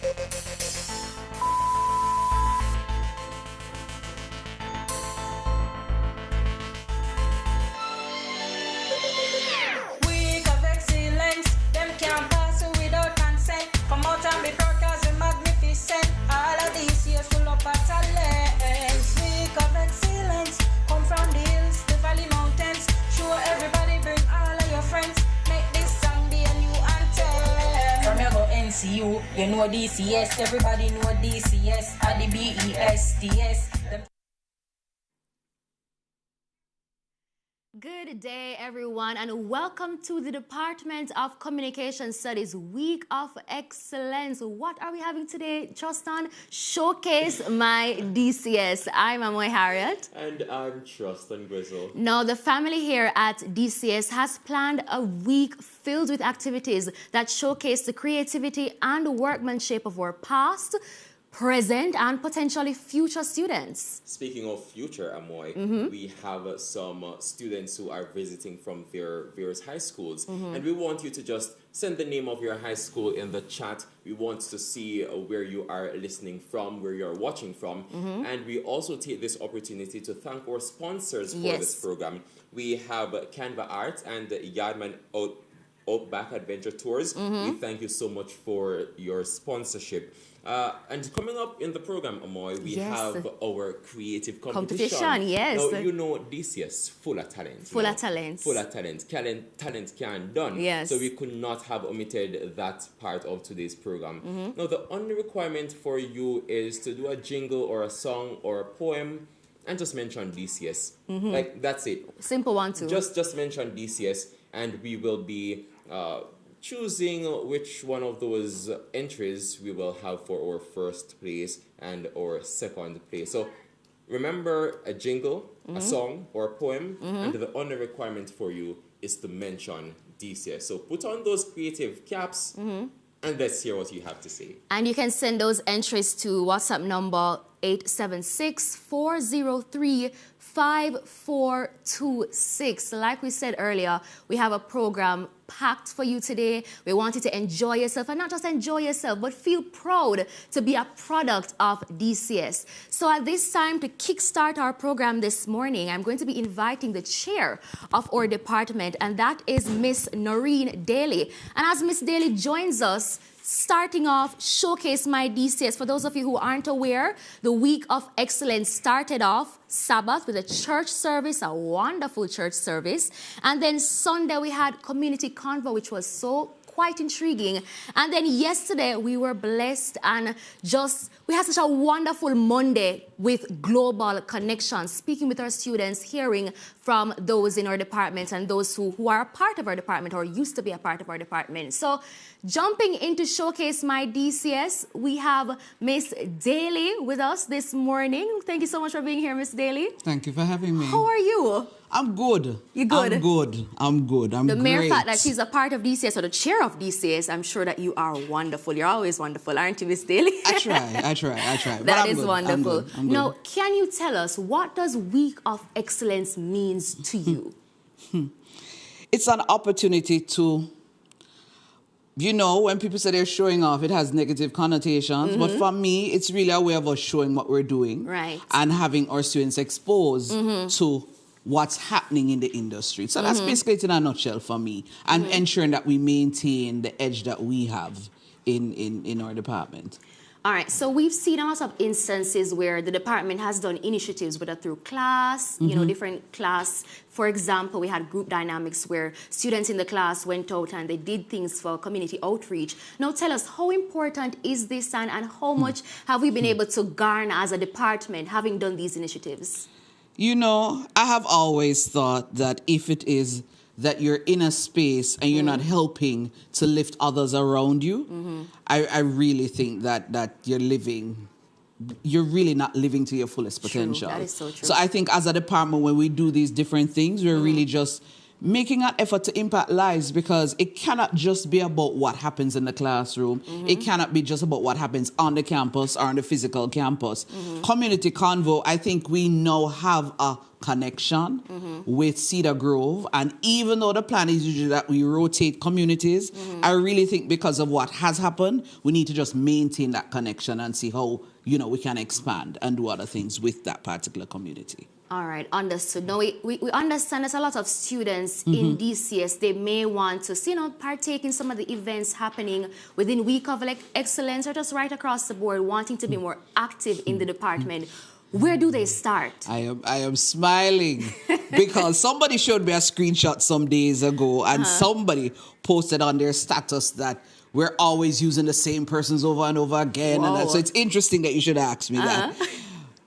Week of excellence, them can't pass it without consent. Come out and be proud 'cause we're magnificent. All of these years full of talents. Week of excellence, come from the hills, the valley mountains. Show everybody, bring all of your friends. Make this song be a new anthem. From your go NCU, you know DCS. Everybody know DCS. At the BESTS. Good day, everyone, and welcome to the Department of Communication Studies Week of Excellence. What are we having today, Justin? Showcase My DCS. I'm Amoy Harriet. And I'm Trustin Grizzle. Now, the family here at DCS has planned a week filled with activities that showcase the creativity and workmanship of our past, present, and potentially future students. Speaking of future, Amoy, we have some students who are visiting from their various high schools. And we want you to just send the name of your high school in the chat. We want to see where you are listening from, where you're watching from. And we also take this opportunity to thank our sponsors for this program. We have Canva Art and Yardman Outback Adventure Tours. We thank you so much for your sponsorship. And coming up in the program, Amoy, we have our creative competition. Yes. Now, you know DCS, full of talent. Full of talent. Full of talent. Talent can done. Yes. So we could not have omitted that part of today's program. Now, the only requirement for you is to do a jingle or a song or a poem and just mention DCS. Like, that's it. Simple one, too. Just mention DCS, and we will be choosing which one of those entries we will have for our first place and our second place. So remember, a jingle, a song, or a poem, and the only requirement for you is to mention DCS. So put on those creative caps, and let's hear what you have to say. And you can send those entries to WhatsApp number 876-403-5426. Like we said earlier, we have a program packed for you today. We want you to enjoy yourself, and not just enjoy yourself, but feel proud to be a product of DCS. So at this time, to kickstart our program this morning, I'm going to be inviting the chair of our department, and that is Miss Noreen Daly. And as Miss Daly joins us, starting off, Showcase My DCS. For those of you who aren't aware, the Week of Excellence started off Sabbath with a church service, a wonderful church service. And then Sunday we had Community Convo, which was quite intriguing. And then yesterday we were blessed and we had such a wonderful Monday with Global Connections, speaking with our students, hearing from those in our department and those who are a part of our department or used to be a part of our department. So jumping into Showcase My DCS, we have Miss Daly with us this morning. Thank you so much for being here, Miss Daly. Thank you for having me. How are you? I'm good. You good? I'm good. The mere fact that she's a part of DCS or the chair of DCS, I'm sure that you are wonderful. You're always wonderful, aren't you, Miss Daly? I try. That is wonderful. I'm good. Now, can you tell us, what does Week of Excellence means to you? It's an opportunity to, when people say they're showing off, it has negative connotations. But for me, it's really a way of us showing what we're doing. Right. And having our students exposed to what's happening in the industry. So that's basically it in a nutshell for me. And ensuring that we maintain the edge that we have in our department. All right, so we've seen a lot of instances where the department has done initiatives, whether through class, different class. For example, we had group dynamics where students in the class went out and they did things for community outreach. Now tell us, how important is this and how much have we been able to garner as a department having done these initiatives? I have always thought that if it is that you're in a space and you're not helping to lift others around you, I really think that you're really not living to your fullest potential. True. That is so true. So I think as a department, when we do these different things, we're really just making an effort to impact lives, because it cannot just be about what happens in the classroom. It cannot be just about what happens on the campus or on the physical campus. Community Convo, I think we now have a connection with Cedar Grove. And even though the plan is usually that we rotate communities, I really think because of what has happened, we need to just maintain that connection and see how, we can expand and do other things with that particular community. All right, understood. Now, we understand there's a lot of students in DCS. They may want to, partake in some of the events happening within Week of Excellence or just right across the board, wanting to be more active in the department. Where do they start? I am smiling because somebody showed me a screenshot some days ago and somebody posted on their status that we're always using the same persons over and over again. And so it's interesting that you should ask me that.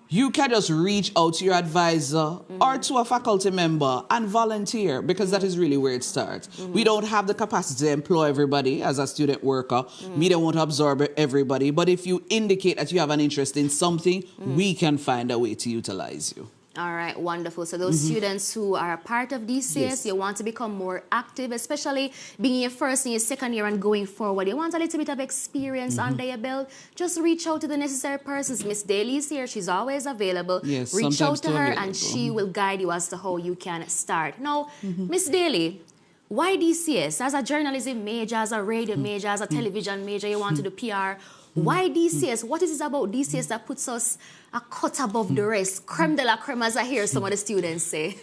You can just reach out to your advisor or to a faculty member and volunteer, because that is really where it starts. We don't have the capacity to employ everybody as a student worker. Media won't absorb everybody. But if you indicate that you have an interest in something, we can find a way to utilize you. All right, wonderful. So those students who are a part of DCS, you want to become more active, especially being in your first and your second year and going forward. You want a little bit of experience under your belt. Just reach out to the necessary persons. Miss Daly is here. She's always available. Yes, reach out to her and she will guide you as to how you can start. Now, Miss Daly, why DCS? As a journalism major, as a radio major, as a television major, you want to do PR. Why DCS? What is it about DCS that puts us a cut above the rest? Creme de la creme, as I hear some of the students say.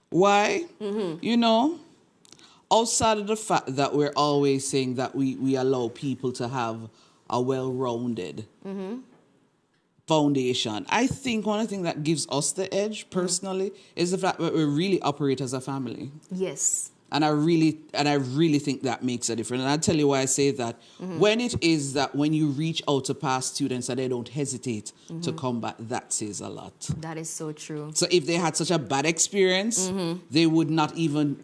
Why? Outside of the fact that we're always saying that we allow people to have a well-rounded foundation, I think one of the things that gives us the edge, personally, is the fact that we really operate as a family. Yes. And I really think that makes a difference. And I'll tell you why I say that. When it is that when you reach out to past students and they don't hesitate to come back, that says a lot. That is so true. So if they had such a bad experience, they would not even,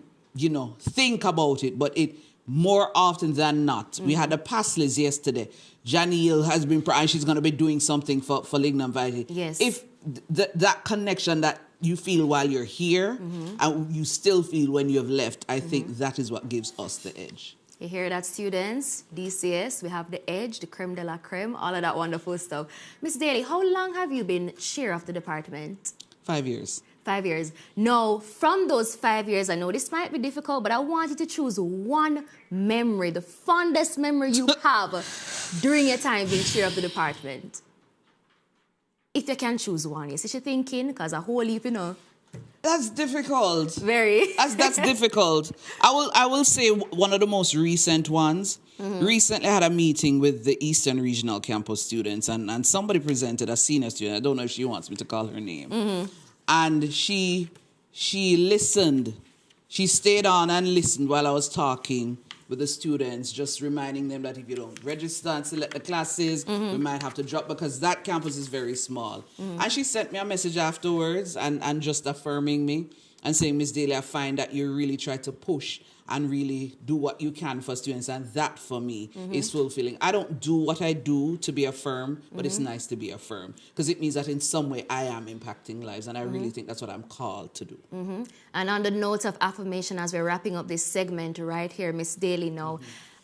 think about it. But it more often than not, we had a past list yesterday. Janelle has been, and she's going to be doing something for Lignum Vitae. Yes. If that connection that you feel while you're here and you still feel when you have left, I think that is what gives us the edge. You hear that, students? DCS, we have the edge, the creme de la creme, all of that wonderful stuff. Miss Daly, how long have you been chair of the department? 5 years. 5 years. Now, from those 5 years, I know this might be difficult, but I want you to choose one memory, the fondest memory you have during your time being chair of the department. If you can choose one, yes. Is she thinking? Because a whole heap, That's difficult. Very. That's difficult. I will say one of the most recent ones. Recently I had a meeting with the Eastern Regional Campus students, and somebody presented, a senior student. I don't know if she wants me to call her name. And she listened. She stayed on and listened while I was talking with the students, just reminding them that if you don't register and select the classes, we might have to drop, because that campus is very small. And she sent me a message afterwards and just affirming me and saying, Miss Daly, I find that you really try to push and really do what you can for students, and that for me is fulfilling. I don't do what I do to be affirmed, but it's nice to be affirmed, because it means that in some way I am impacting lives, and I really think that's what I'm called to do. And on the note of affirmation, as we're wrapping up this segment right here, Miss Daly, now,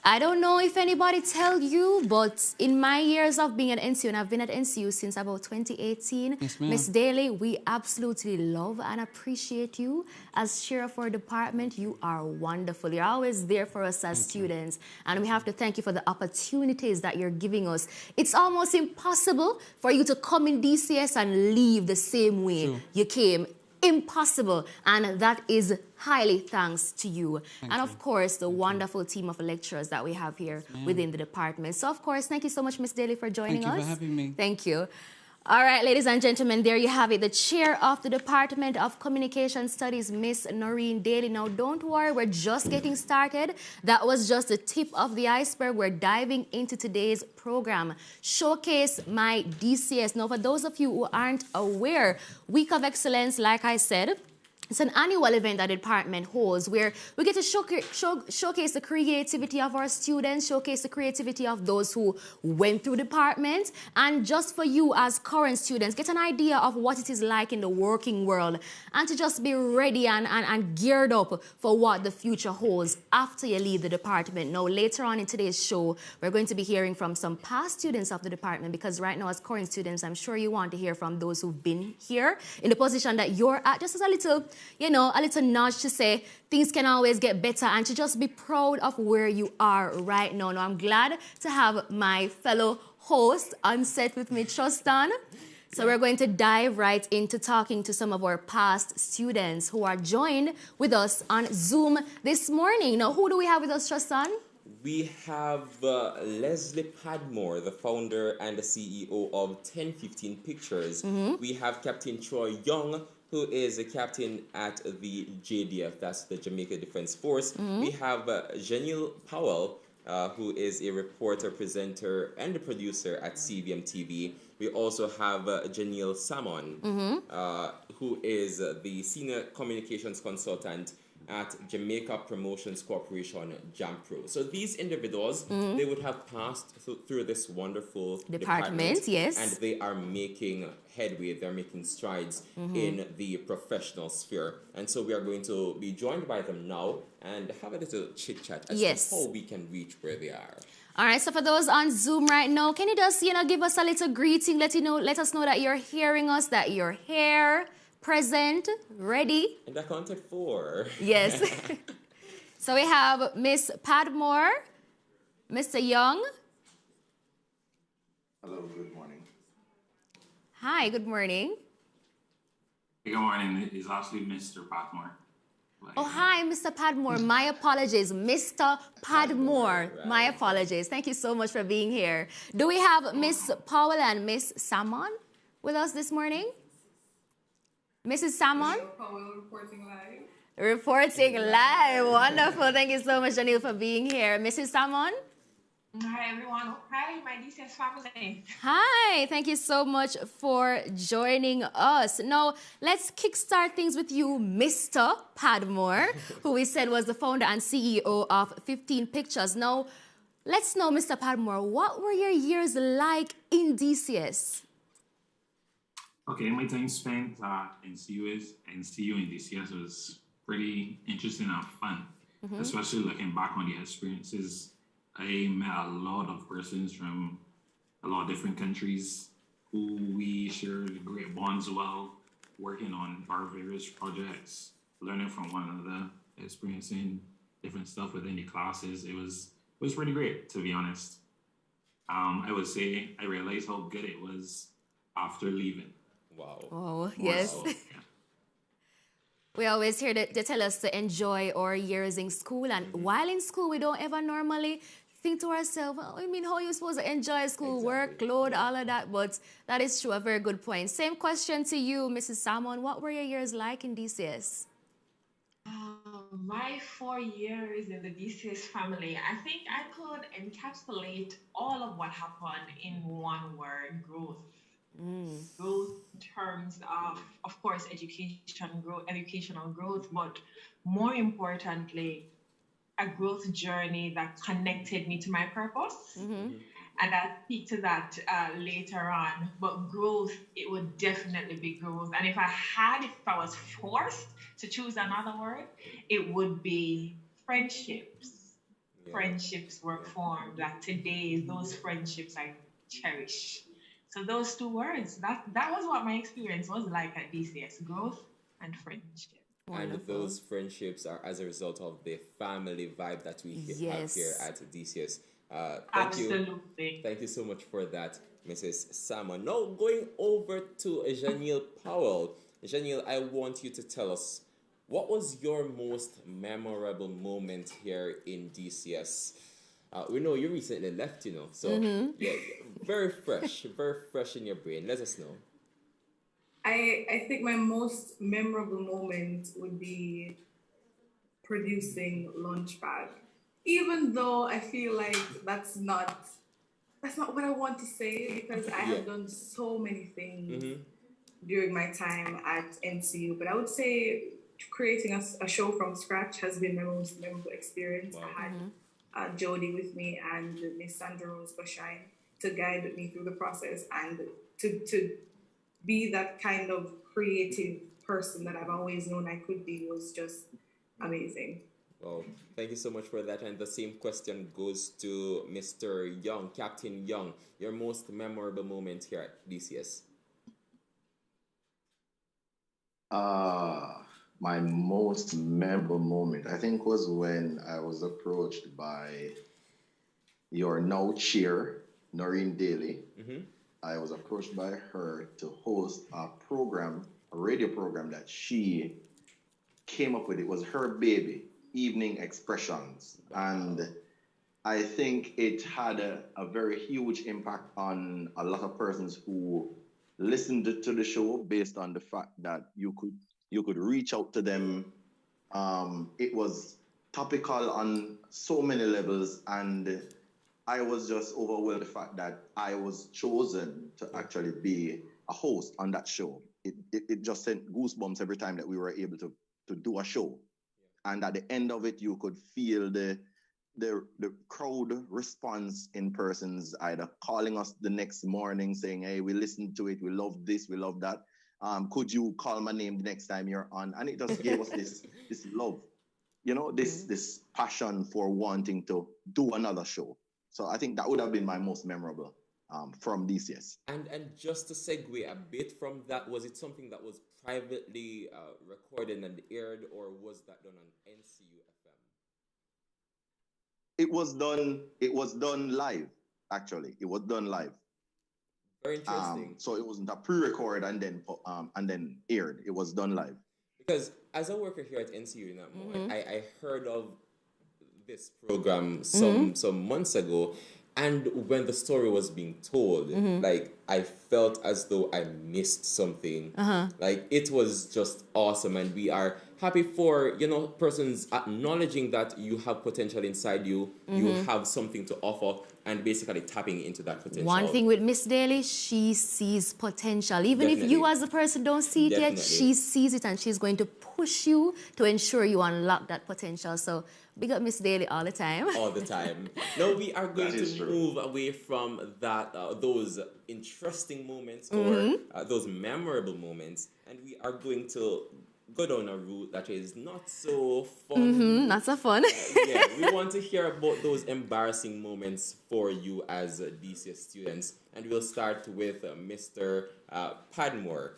I don't know if anybody tell you, but in my years of being at NCU, and I've been at NCU since about 2018, yes, Miss Daly, we absolutely love and appreciate you as chair of our department. You are wonderful. You're always there for us as students, and we have to thank you for the opportunities that you're giving us. It's almost impossible for you to come in DCS and leave the same way you came. Impossible, and that is highly thanks to you. And of course, the wonderful team of lecturers that we have here within the department. So of course, thank you so much, Miss Daly, for joining us. Thank you for having me. Thank you. All right, ladies and gentlemen, there you have it. The chair of the Department of Communication Studies, Miss Noreen Daly. Now, don't worry, we're just getting started. That was just the tip of the iceberg. We're diving into today's program, Showcase My DCS. Now, for those of you who aren't aware, Week of Excellence, like I said, It's an annual event that the department holds where we get to showcase the creativity of our students, showcase the creativity of those who went through the department, and just for you as current students, get an idea of what it is like in the working world and to just be ready and geared up for what the future holds after you leave the department. Now, later on in today's show, we're going to be hearing from some past students of the department because right now as current students, I'm sure you want to hear from those who've been here in the position that you're at, just as a little nudge to say things can always get better and to just be proud of where you are right now. Now, I'm glad to have my fellow host on set with me, Tristan. So we're going to dive right into talking to some of our past students who are joined with us on Zoom this morning. Now, who do we have with us, Tristan? We have Leslie Padmore, the founder and the CEO of 1015 Pictures. We have Captain Troy Young, who is a captain at the JDF, that's the Jamaica Defense Force. We have Janelle Powell, who is a reporter, presenter, and a producer at CVM TV. We also have Janelle Salmon, who is the senior communications consultant at Jamaica Promotions Corporation, JAMPRO. So these individuals, they would have passed through this wonderful department, yes. and they are making headway, they're making strides in the professional sphere. And so we are going to be joined by them now and have a little chit-chat as to how we can reach where they are. All right, so for those on Zoom right now, can you just, give us a little greeting, let us know that you're hearing us, that you're here, present, ready? And I counted 4. Yes. So we have Miss Padmore, Mr. Young. Hello, good morning. Hi, good morning. Good morning. It's actually Mr. Padmore. Oh, hi, Mr. Padmore. My apologies, Mr. Padmore. Right. My apologies. Thank you so much for being here. Do we have Miss Powell and Miss Salmon with us this morning? Mrs. Salmon? Powell reporting live. Reporting live. Wonderful. Thank you so much, Janelle, for being here. Mrs. Salmon? Hi, everyone. Hi, my DCS family. Hi. Thank you so much for joining us. Now, let's kickstart things with you, Mr. Padmore, who we said was the founder and CEO of 15 Pictures. Now, let's know, Mr. Padmore, what were your years like in DCS? Okay, my time spent in CU and DCS was pretty interesting and fun, especially looking back on the experiences. I met a lot of persons from a lot of different countries who we shared great bonds while working on our various projects, learning from one another, experiencing different stuff within the classes. It was pretty great, to be honest. I would say I realized how good it was after leaving. Wow. Oh, yes. Wow. Yeah. We always hear that they tell us to enjoy our years in school. And while in school, we don't ever normally think to ourselves, how are you supposed to enjoy school, workload, all of that? But that is true, a very good point. Same question to you, Mrs. Salmon. What were your years like in DCS? My 4 years in the DCS family, I think I could encapsulate all of what happened in one word: growth. Growth in terms of course, educational growth, but more importantly, a growth journey that connected me to my purpose. And I'll speak to that later on. But growth, it would definitely be growth. And if I was forced to choose another word, it would be friendships. Yeah. Friendships were formed. Like today, those friendships I cherish. So those 2 words, that was what my experience was like at DCS: growth and friendship. Wonderful. And those friendships are as a result of the family vibe that we have here at DCS. Absolutely. Thank you so much for that, Mrs. Salmon. Now, going over to Janelle Powell. Janelle, I want you to tell us, what was your most memorable moment here in DCS? We know you recently left, so yeah, very fresh in your brain. Let us know. I think my most memorable moment would be producing Launchpad. Even though I feel like that's not what I want to say, because I have done so many things during my time at NCU. But I would say creating a show from scratch has been my most memorable experience. Wow. I had Jody with me and Miss Sandra Rose Bashine to guide me through the process and to be that kind of creative person that I've always known I could be was just amazing. Well, thank you so much for that. And the same question goes to Mr. Young, Captain Young. Your most memorable moment here at DCS? My most memorable moment, I think, was when I was approached by your now chair, Noreen Daly. I was approached by her to host a radio program that she came up with. It was her baby, Evening Expressions. And I think it had a very huge impact on a lot of persons who listened to the show based on the fact that you could reach out to them. It was topical on so many levels, and I was just overwhelmed the fact that I was chosen to actually be a host on that show. It just sent goosebumps every time that we were able to do a show. And at the end of it, you could feel the crowd response in persons either calling us the next morning saying, hey, we listened to it, we love this, we love that. Could you call my name the next time you're on? And it just gave us this love, this passion for wanting to do another show. So I think that would have been my most memorable from DCS. And just to segue a bit from that, was it something that was privately recorded and aired, or was that done on NCU FM? It was done live, actually. It was done live. Very interesting. So it wasn't a pre-record and then aired. It was done live. Because as a worker here at NCU in that moment, I heard of this program some months ago, and when the story was being told, like, I felt as though I missed something. Like, it was just awesome, and we are happy for, persons acknowledging that you have potential inside you, you have something to offer, and basically tapping into that potential. One thing with Miss Daly, she sees potential. Even if you as a person don't see it yet, she sees it, and she's going to push you to ensure you unlock that potential. So big up Miss Daly all the time. All the time. Now we are going to move away from that, those interesting moments or those memorable moments, and we are going to go down a route that is not so fun. Not so fun. We want to hear about those embarrassing moments for you as DCS students, and we'll start with Mr. Padmore.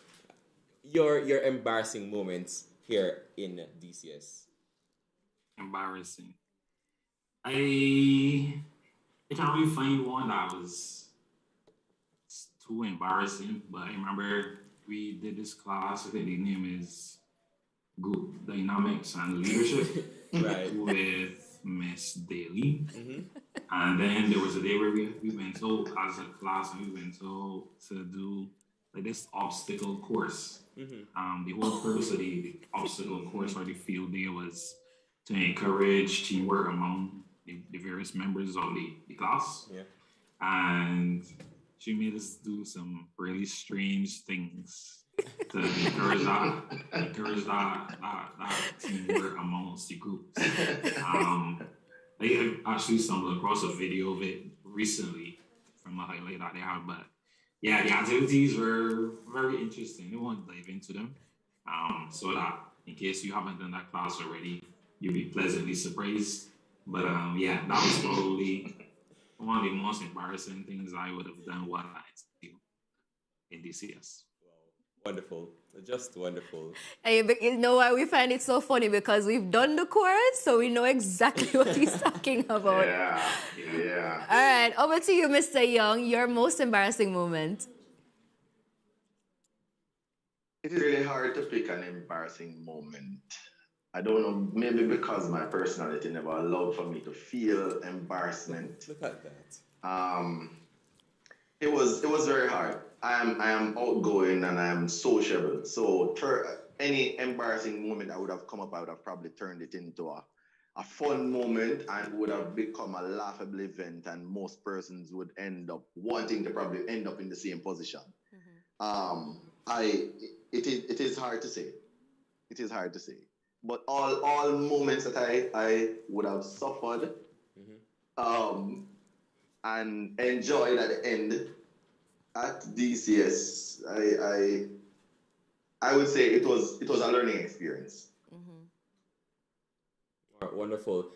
Your embarrassing moments here in DCS. Embarrassing. I can't really find one that was too embarrassing, but I remember we did this class. I think the name is Group Dynamics and Leadership with Miss Daly. And then there was a day where we went to, as a class, we went to do like this obstacle course. The whole purpose of the obstacle course or the field day was to encourage teamwork among the various members of the class. And she made us do some really strange things to encourage that teamwork amongst the groups. I actually stumbled across a video of it recently from a highlight that they had, but yeah, the activities were very interesting. I won't dive into them, so that in case you haven't done that class already, you'll be pleasantly surprised. But that was probably one of the most embarrassing things I would have done while in DCS. Wonderful. Just wonderful. And you know why we find it so funny? Because we've done the course, so we know exactly what he's talking about. Yeah. All right, over to you, Mr. Young. Your most embarrassing moment. It is really hard to pick an embarrassing moment. I don't know, maybe because my personality never allowed for me to feel embarrassment. Look at that. It was very hard. I am outgoing and I am sociable. So any embarrassing moment that would have come up, I would have probably turned it into a fun moment and would have become a laughable event, and most persons would end up wanting to probably end up in the same position. It is hard to say. It is hard to say. But all moments that I would have suffered and enjoyed at the end at DCS, I would say it was a learning experience. Wonderful.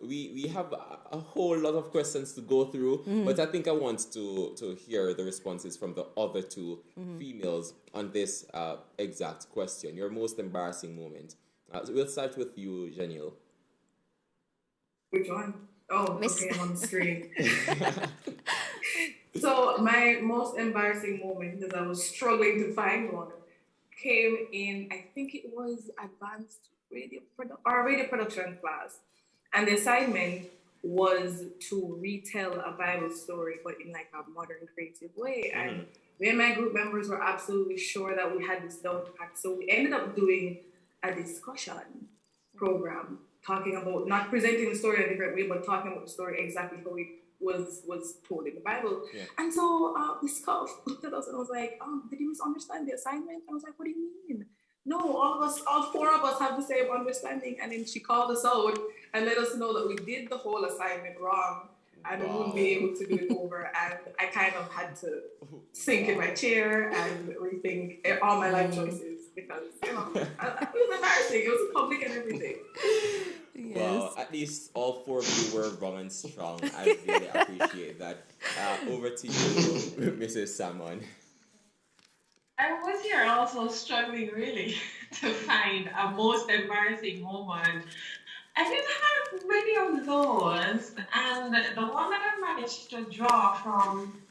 We have a whole lot of questions to go through, but I think I want to hear the responses from the other two females on this exact question. Your most embarrassing moment. So we'll start with you, Janelle. Which one? Oh, okay, I'm on the screen. So my most embarrassing moment, because I was struggling to find one, came in, I think it was advanced radio production class. And the assignment was to retell a Bible story, but in like a modern, creative way. And me and my group members were absolutely sure that we had this down pat. So we ended up doing a discussion program, talking about, not presenting the story in a different way, but talking about the story exactly how it was told in the Bible. Yeah. And so Miss Cuff looked at us and was like, did you misunderstand the assignment? I was like, what do you mean? No, all four of us have the same understanding. And then she called us out and let us know that we did the whole assignment wrong and we wouldn't be able to do it over. And I kind of had to sink in my chair and rethink all my life choices because, it was embarrassing. It was public and everything. Yes. Well, at least all four of you were wrong and strong. I really appreciate that. Over to you, Mrs. Salmon. I was here also struggling really to find a most embarrassing moment. I didn't have many of those, and the one that I managed to draw from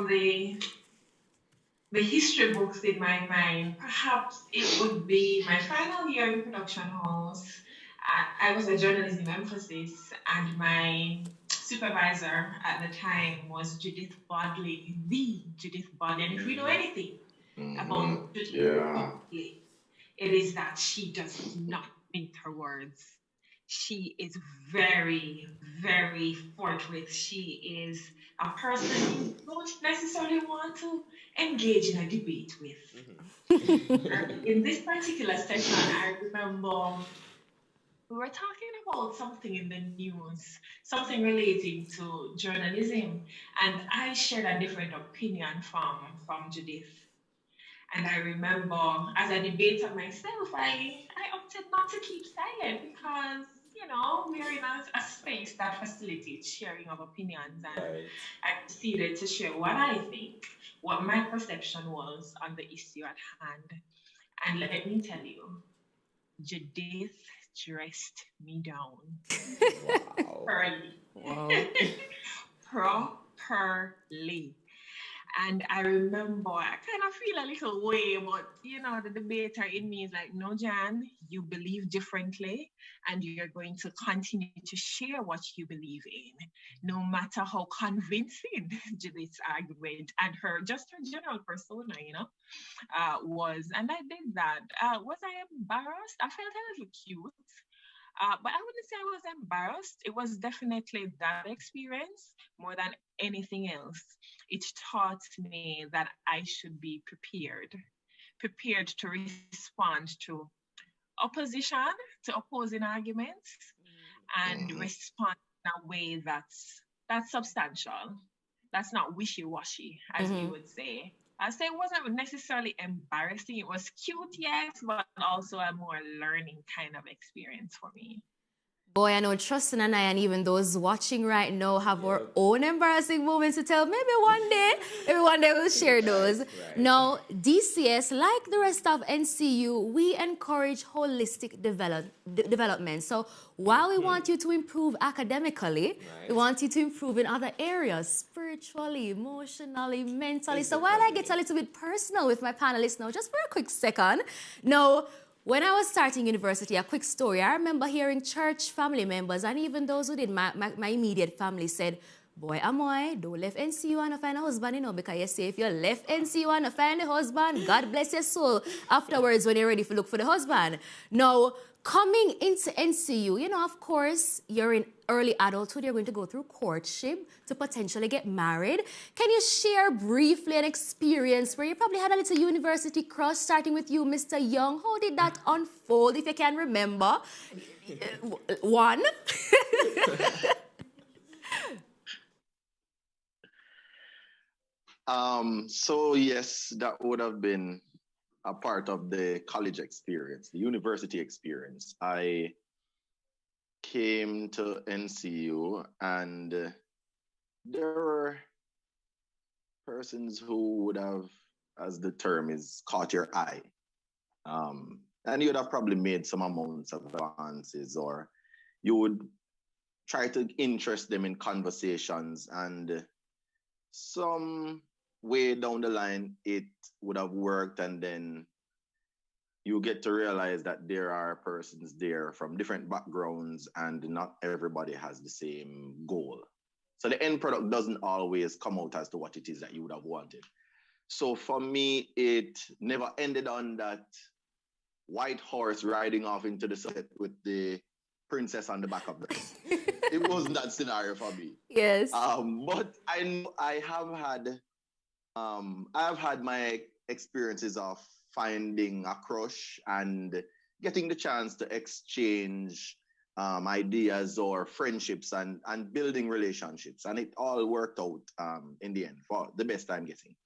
the history books in my mind, perhaps it would be my final year in production house. I was a journalism emphasis, and my supervisor at the time was Judith Bodley, the Judith Bodley. And if we know anything about Judith Bodley, it is that she does not mince her words. She is very, very forthright. She is a person you don't necessarily want to engage in a debate with. In this particular session, I remember we were talking about something in the news, something relating to journalism, and I shared a different opinion from Judith. And I remember, as a debater myself, I opted not to keep silent because, we're in a space that facilitates sharing of opinions. And I proceeded to share what I think, what my perception was on the issue at hand. And let me tell you, Judith dressed me down. Wow. Properly. And I remember, I kind of feel a little way, but the debater in me is like, no, Jan, you believe differently, and you're going to continue to share what you believe in, no matter how convincing Judith's argument and her general persona, was. And I did that. Was I embarrassed? I felt a little cute. But I wouldn't say I was embarrassed. It was definitely that experience more than anything else. It taught me that I should be prepared to respond to opposition, to opposing arguments, and respond in a way that's substantial. That's not wishy-washy, as you would say. I say it wasn't necessarily embarrassing. It was cute, yes, but also a more learning kind of experience for me. Boy, I know Trustin and I, and even those watching right now, have our own embarrassing moments to tell. Maybe one day we'll share those. Right. Now, DCS, like the rest of NCU, we encourage holistic development. So while we want you to improve academically, we want you to improve in other areas, spiritually, emotionally, mentally. So while I get a little bit personal with my panelists now, just for a quick second, now, when I was starting university, a quick story, I remember hearing church family members and even those who did my immediate family said, boy, Amoy, don't left NCU and find a husband, because you say if you left NCU and find a husband, God bless your soul afterwards when you're ready to look for the husband. Now, Coming into NCU, you know, of course, you're in early adulthood, you're going to go through courtship to potentially get married. Can you share briefly an experience where you probably had a little university crush, starting with you, Mr. Young? How did that unfold, if you can remember? One. So yes, that would have been a part of the college experience, the university experience. I came to NCU and there were persons who would have, as the term is, caught your eye. And you would have probably made some amounts of advances, or you would try to interest them in conversations, and some way down the line it would have worked, and then you get to realize that there are persons there from different backgrounds and not everybody has the same goal. So the end product doesn't always come out as to what it is that you would have wanted. So for me, it never ended on that white horse riding off into the sunset with the princess on the back of the horse. It wasn't that scenario for me. Yes. But I have had my experiences of finding a crush and getting the chance to exchange ideas or friendships and building relationships. And it all worked out in the end for the best I'm getting.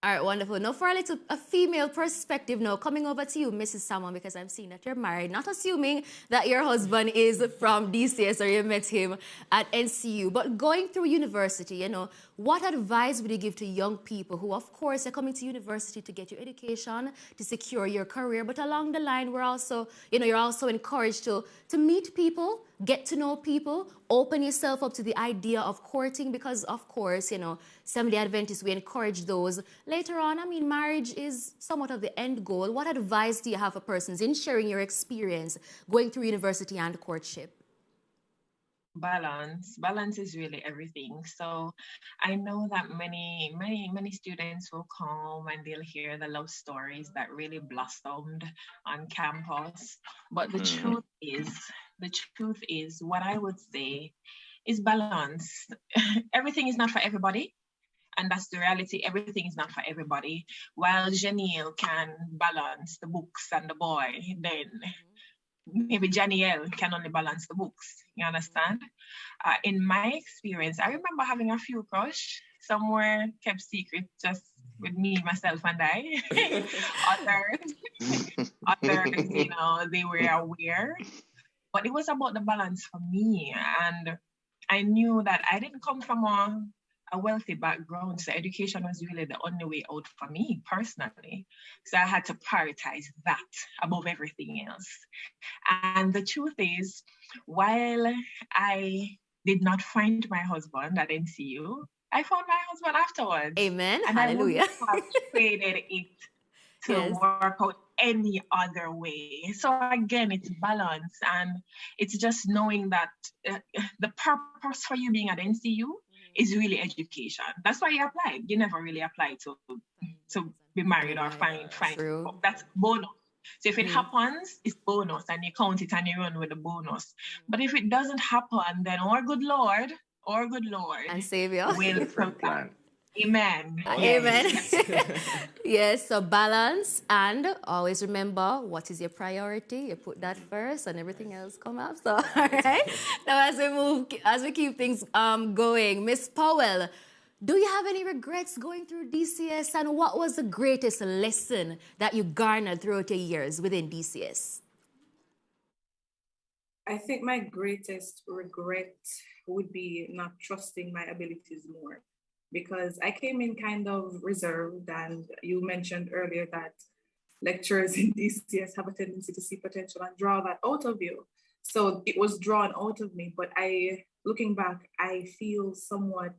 All right, wonderful. Now, for a female perspective now, coming over to you, Mrs. Salmon, because I'm seeing that you're married, not assuming that your husband is from DCS or you met him at NCU, but going through university, you know, what advice would you give to young people who, of course, are coming to university to get your education, to secure your career, but along the line, we're also, you know, you're also encouraged to meet people, get to know people, open yourself up to the idea of courting, because, of course, you know, Seventh-day Adventists, we encourage those. Later on, I mean, marriage is somewhat of the end goal. What advice do you have for persons in sharing your experience going through university and courtship? Balance is really everything. So I know that many students will come and they'll hear the love stories that really blossomed on campus, but the truth is what I would say is balance. Everything is not for everybody, and that's the reality. Everything is not for everybody. While Janiel can balance the books and the boy, then maybe Janiel can only balance the books. You understand? In my experience, I remember having a few crush, somewhere kept secret, just with me, myself, and I. others, you know, they were aware. But it was about the balance for me. And I knew that I didn't come from a wealthy background, so education was really the only way out for me personally. So I had to prioritize that above everything else. And the truth is, while I did not find my husband at NCU, I found my husband afterwards. Amen. And hallelujah. I wouldn't have traded it to work out any other way. So again, it's balance, and it's just knowing that the purpose for you being at NCU is really education. That's why you applied. You never really applied to be married or find. True. That's bonus. So if it happens, it's bonus, and you count it and you run with the bonus. But if it doesn't happen, then our good Lord and Savior will plan. Amen. Amen. Yes, so balance, and always remember what is your priority. You put that first and everything else come up. So, all right. Now, as we keep things going, Miss Powell, do you have any regrets going through DCS, and what was the greatest lesson that you garnered throughout your years within DCS? I think my greatest regret would be not trusting my abilities more, because I came in kind of reserved, and you mentioned earlier that lecturers in DCS have a tendency to see potential and draw that out of you. So it was drawn out of me, but looking back, I feel somewhat,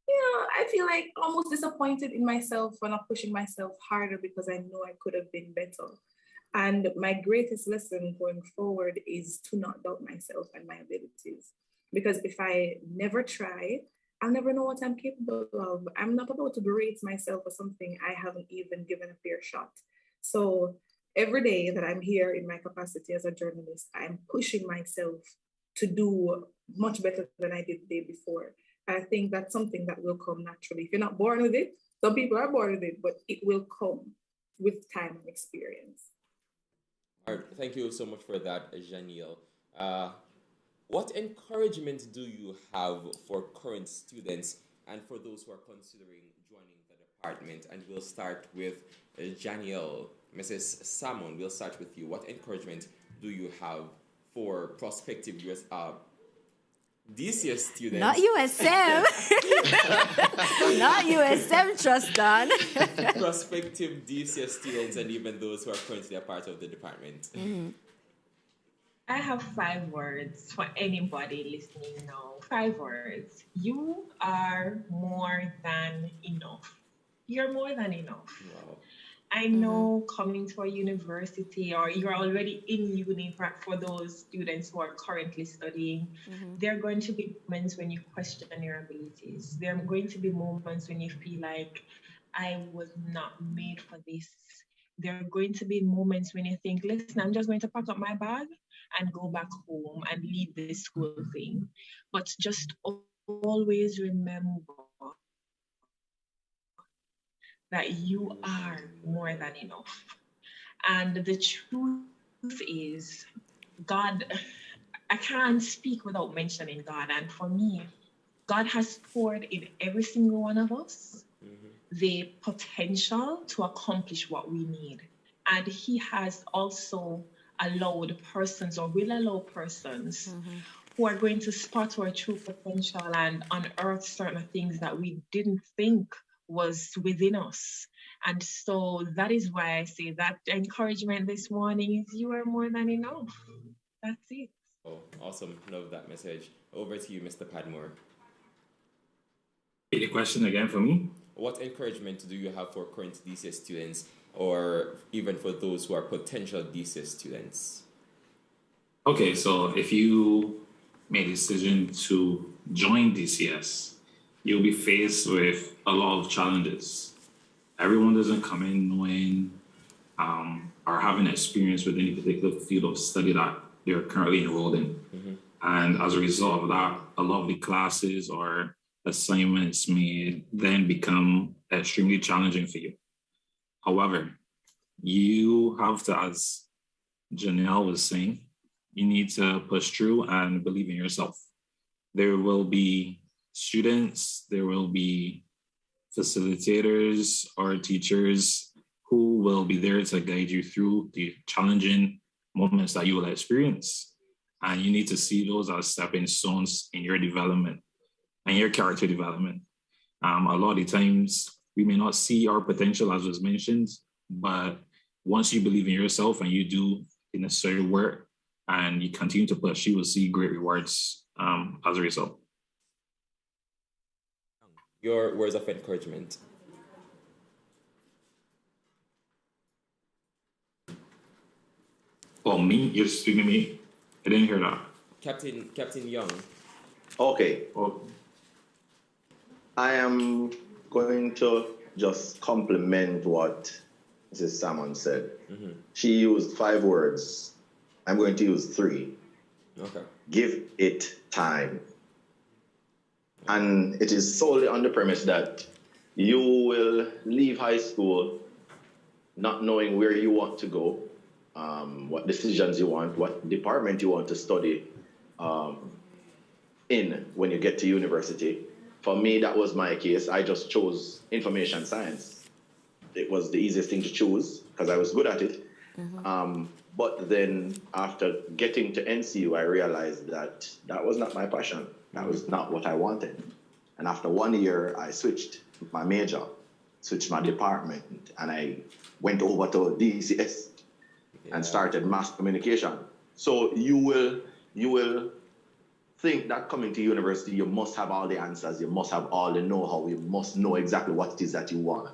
I feel like almost disappointed in myself for not pushing myself harder, because I know I could have been better. And my greatest lesson going forward is to not doubt myself and my abilities. Because if I never try, I'll never know what I'm capable of. I'm not about to berate myself for something I haven't even given a fair shot. So every day that I'm here in my capacity as a journalist, I'm pushing myself to do much better than I did the day before. And I think that's something that will come naturally. If you're not born with it, some people are born with it, but it will come with time and experience. All right, thank you so much for that, Janiel. What encouragement do you have for current students and for those who are considering joining the department? And we'll start with Janiel. Mrs. Salmon, we'll start with you. What encouragement do you have for prospective DCS students? Not USM. Not USM, Trustan. Prospective DCS students and even those who are currently a part of the department. Mm-hmm. I have 5 words for anybody listening now. 5 words. You are more than enough. You're more than enough. Wow. I know coming to a university, or you're already in uni for those students who are currently studying, there are going to be moments when you question your abilities. There are going to be moments when you feel like, I was not made for this. There are going to be moments when you think, listen, I'm just going to pack up my bag and go back home and leave this school thing. But just always remember that you are more than enough. And the truth is, God, I can't speak without mentioning God. And for me, God has poured in every single one of us the potential to accomplish what we need. And He has also allowed persons, or will allow persons, who are going to spot our true potential and unearth certain things that we didn't think was within us. And so that is why I say that encouragement this morning is you are more than enough. That's it. Oh, awesome. Love that message. Over to you, Mr. Padmore. The question again for me? What encouragement do you have for current DCS students, or even for those who are potential DCS students? Okay, so if you made a decision to join DCS, you'll be faced with a lot of challenges. Everyone doesn't come in knowing or having experience with any particular field of study that they're currently enrolled in. And as a result of that, a lot of the classes or assignments may then become extremely challenging for you. However, you have to, as Janelle was saying, you need to push through and believe in yourself. There will be students, there will be facilitators or teachers who will be there to guide you through the challenging moments that you will experience. And you need to see those as stepping stones in your development and your character development. A lot of the times we may not see our potential, as was mentioned, but once you believe in yourself and you do the necessary work and you continue to push, you will see great rewards as a result. Your words of encouragement. Oh, me? You're speaking to me? I didn't hear that. Captain Young. Okay. Oh. I am going to just compliment what Mrs. Salmon said. She used 5 words. I'm going to use 3. Okay. Give it time. And it is solely on the premise that you will leave high school not knowing where you want to go, what decisions you want, what department you want to study in when you get to university. For me, that was my case. I just chose information science. It was the easiest thing to choose because I was good at it. But then after getting to NCU, I realized that that was not my passion. That was not what I wanted. And after 1 year, I switched my major, switched my department, and I went over to DCS and started mass communication. So you will think that coming to university, you must have all the answers, you must have all the know-how, you must know exactly what it is that you want.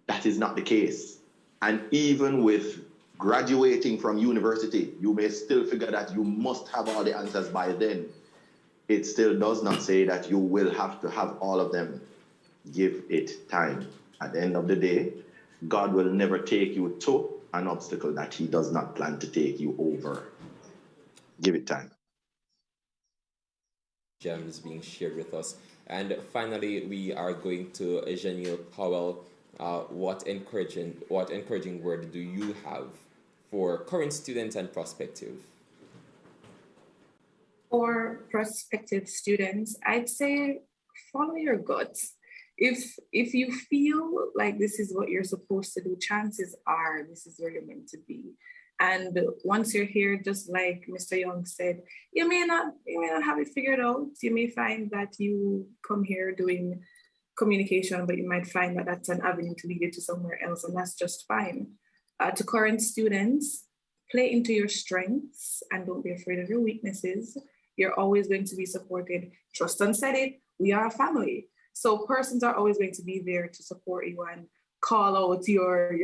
That is not the case. And even with graduating from university, you may still figure that you must have all the answers by then. It still does not say that you will have to have all of them. Give it time. At the end of the day, God will never take you to an obstacle that he does not plan to take you over. Give it time. Gems being shared with us. And finally, we are going to Janelle Powell. What encouraging word do you have for current students and prospective? For prospective students, I'd say follow your guts. If you feel like this is what you're supposed to do, chances are this is where you're meant to be. And once you're here, just like Mr. Young said, you may not have it figured out. You may find that you come here doing communication, but you might find that that's an avenue to lead you to somewhere else, and that's just fine. To current students, play into your strengths and don't be afraid of your weaknesses. You're always going to be supported. Truston said it, we are a family. So persons are always going to be there to support you and call out your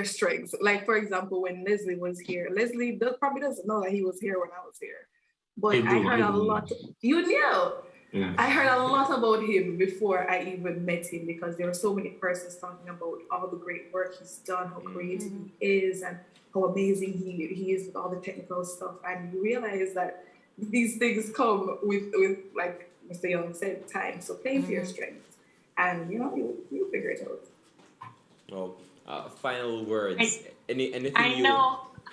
strengths. Like, for example, when Leslie was here, Leslie probably doesn't know that he was here when I was here. But I heard a lot. You knew. Yeah. I heard a lot about him before I even met him, because there were so many persons talking about all the great work he's done, how creative he is, and how amazing he is with all the technical stuff. And you realize that these things come with like Mr. Young said, time. So play for your strengths, and you'll figure it out. Well, final words. Anything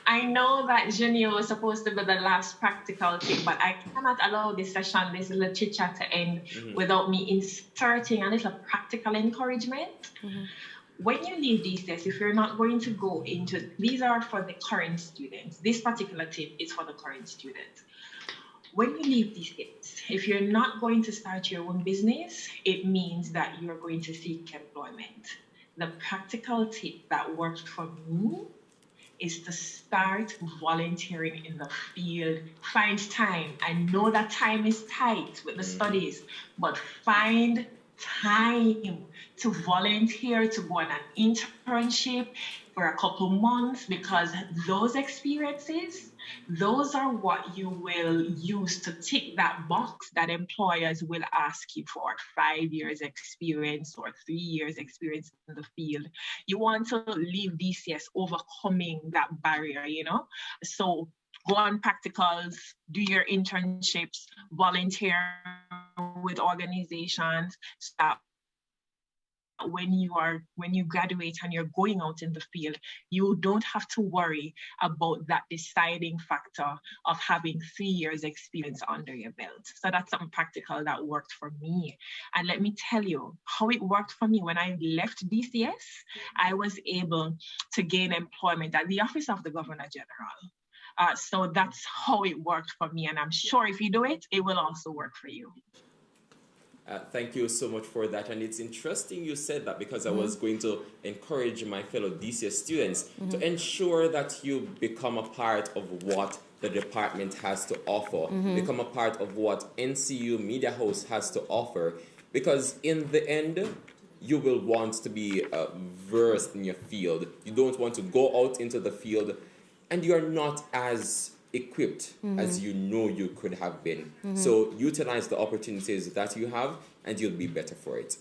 I know that Janelle was supposed to be the last practical thing, but I cannot allow this session, this little chit chat to end without me inserting a little practical encouragement. When you leave DCS, if you're not going to go into, these are for the current students. This particular tip is for the current students. When you leave DCS, if you're not going to start your own business, it means that you're going to seek employment. The practical tip that worked for me is to start volunteering in the field. Find time. I know that time is tight with the studies, but find time to volunteer, to go on an internship for a couple months, because those experiences, those are what you will use to tick that box that employers will ask you for. 5 years experience or 3 years experience in the field. You want to leave DCS overcoming that barrier, So go on practicals, do your internships, volunteer with organizations, start. When you graduate and you're going out in the field, you don't have to worry about that deciding factor of having 3 years experience under your belt. So that's something practical that worked for me. And let me tell you how it worked for me. When I left DCS, I was able to gain employment at the Office of the Governor General. So that's how it worked for me. And I'm sure if you do it, it will also work for you. Thank you so much for that. And it's interesting you said that, because I was going to encourage my fellow DCS students to ensure that you become a part of what the department has to offer, become a part of what NCU Media House has to offer, because in the end, you will want to be versed in your field. You don't want to go out into the field and you're not as equipped as you could have been. So utilize the opportunities that you have and you'll be better for it.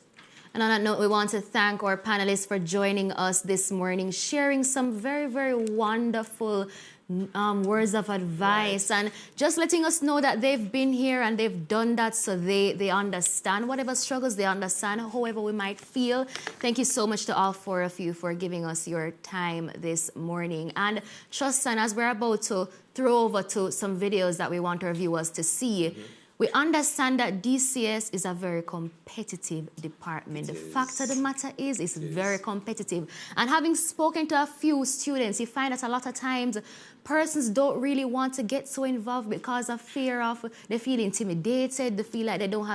And on that note, we want to thank our panelists for joining us this morning, sharing some very, very wonderful words of advice, and just letting us know that they've been here and they've done that, so they understand whatever struggles, they understand however we might feel. Thank you so much to all four of you for giving us your time this morning. And Trustan, as we're about to throw over to some videos that we want our viewers to see, we understand that DCS is a very competitive department. The fact of the matter is, it's very competitive. And having spoken to a few students, you find that a lot of times persons don't really want to get so involved because of fear of, they feel intimidated, they feel like they don't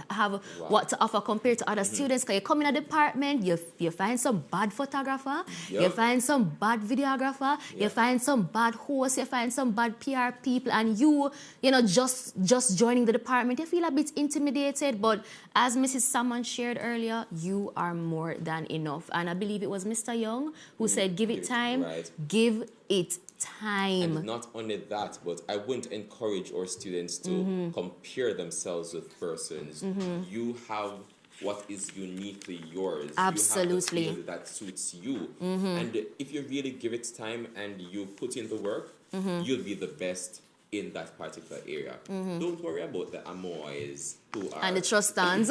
have what to offer compared to other students. Because you come in a department, you find some bad photographer, you find some bad videographer, you find some bad host, you find some bad PR people, and you know, just joining the department, you feel a bit intimidated. But as Mrs. Salmon shared earlier, you are more than enough. And I believe it was Mr. Young who said, give it time, give it time. And not only that, but I wouldn't encourage our students to compare themselves with persons. You have what is uniquely yours. Absolutely. You have the skill that suits you. And if you really give it time and you put in the work, you'll be the best in that particular area. Don't worry about the Amoys who are... And the trust stands.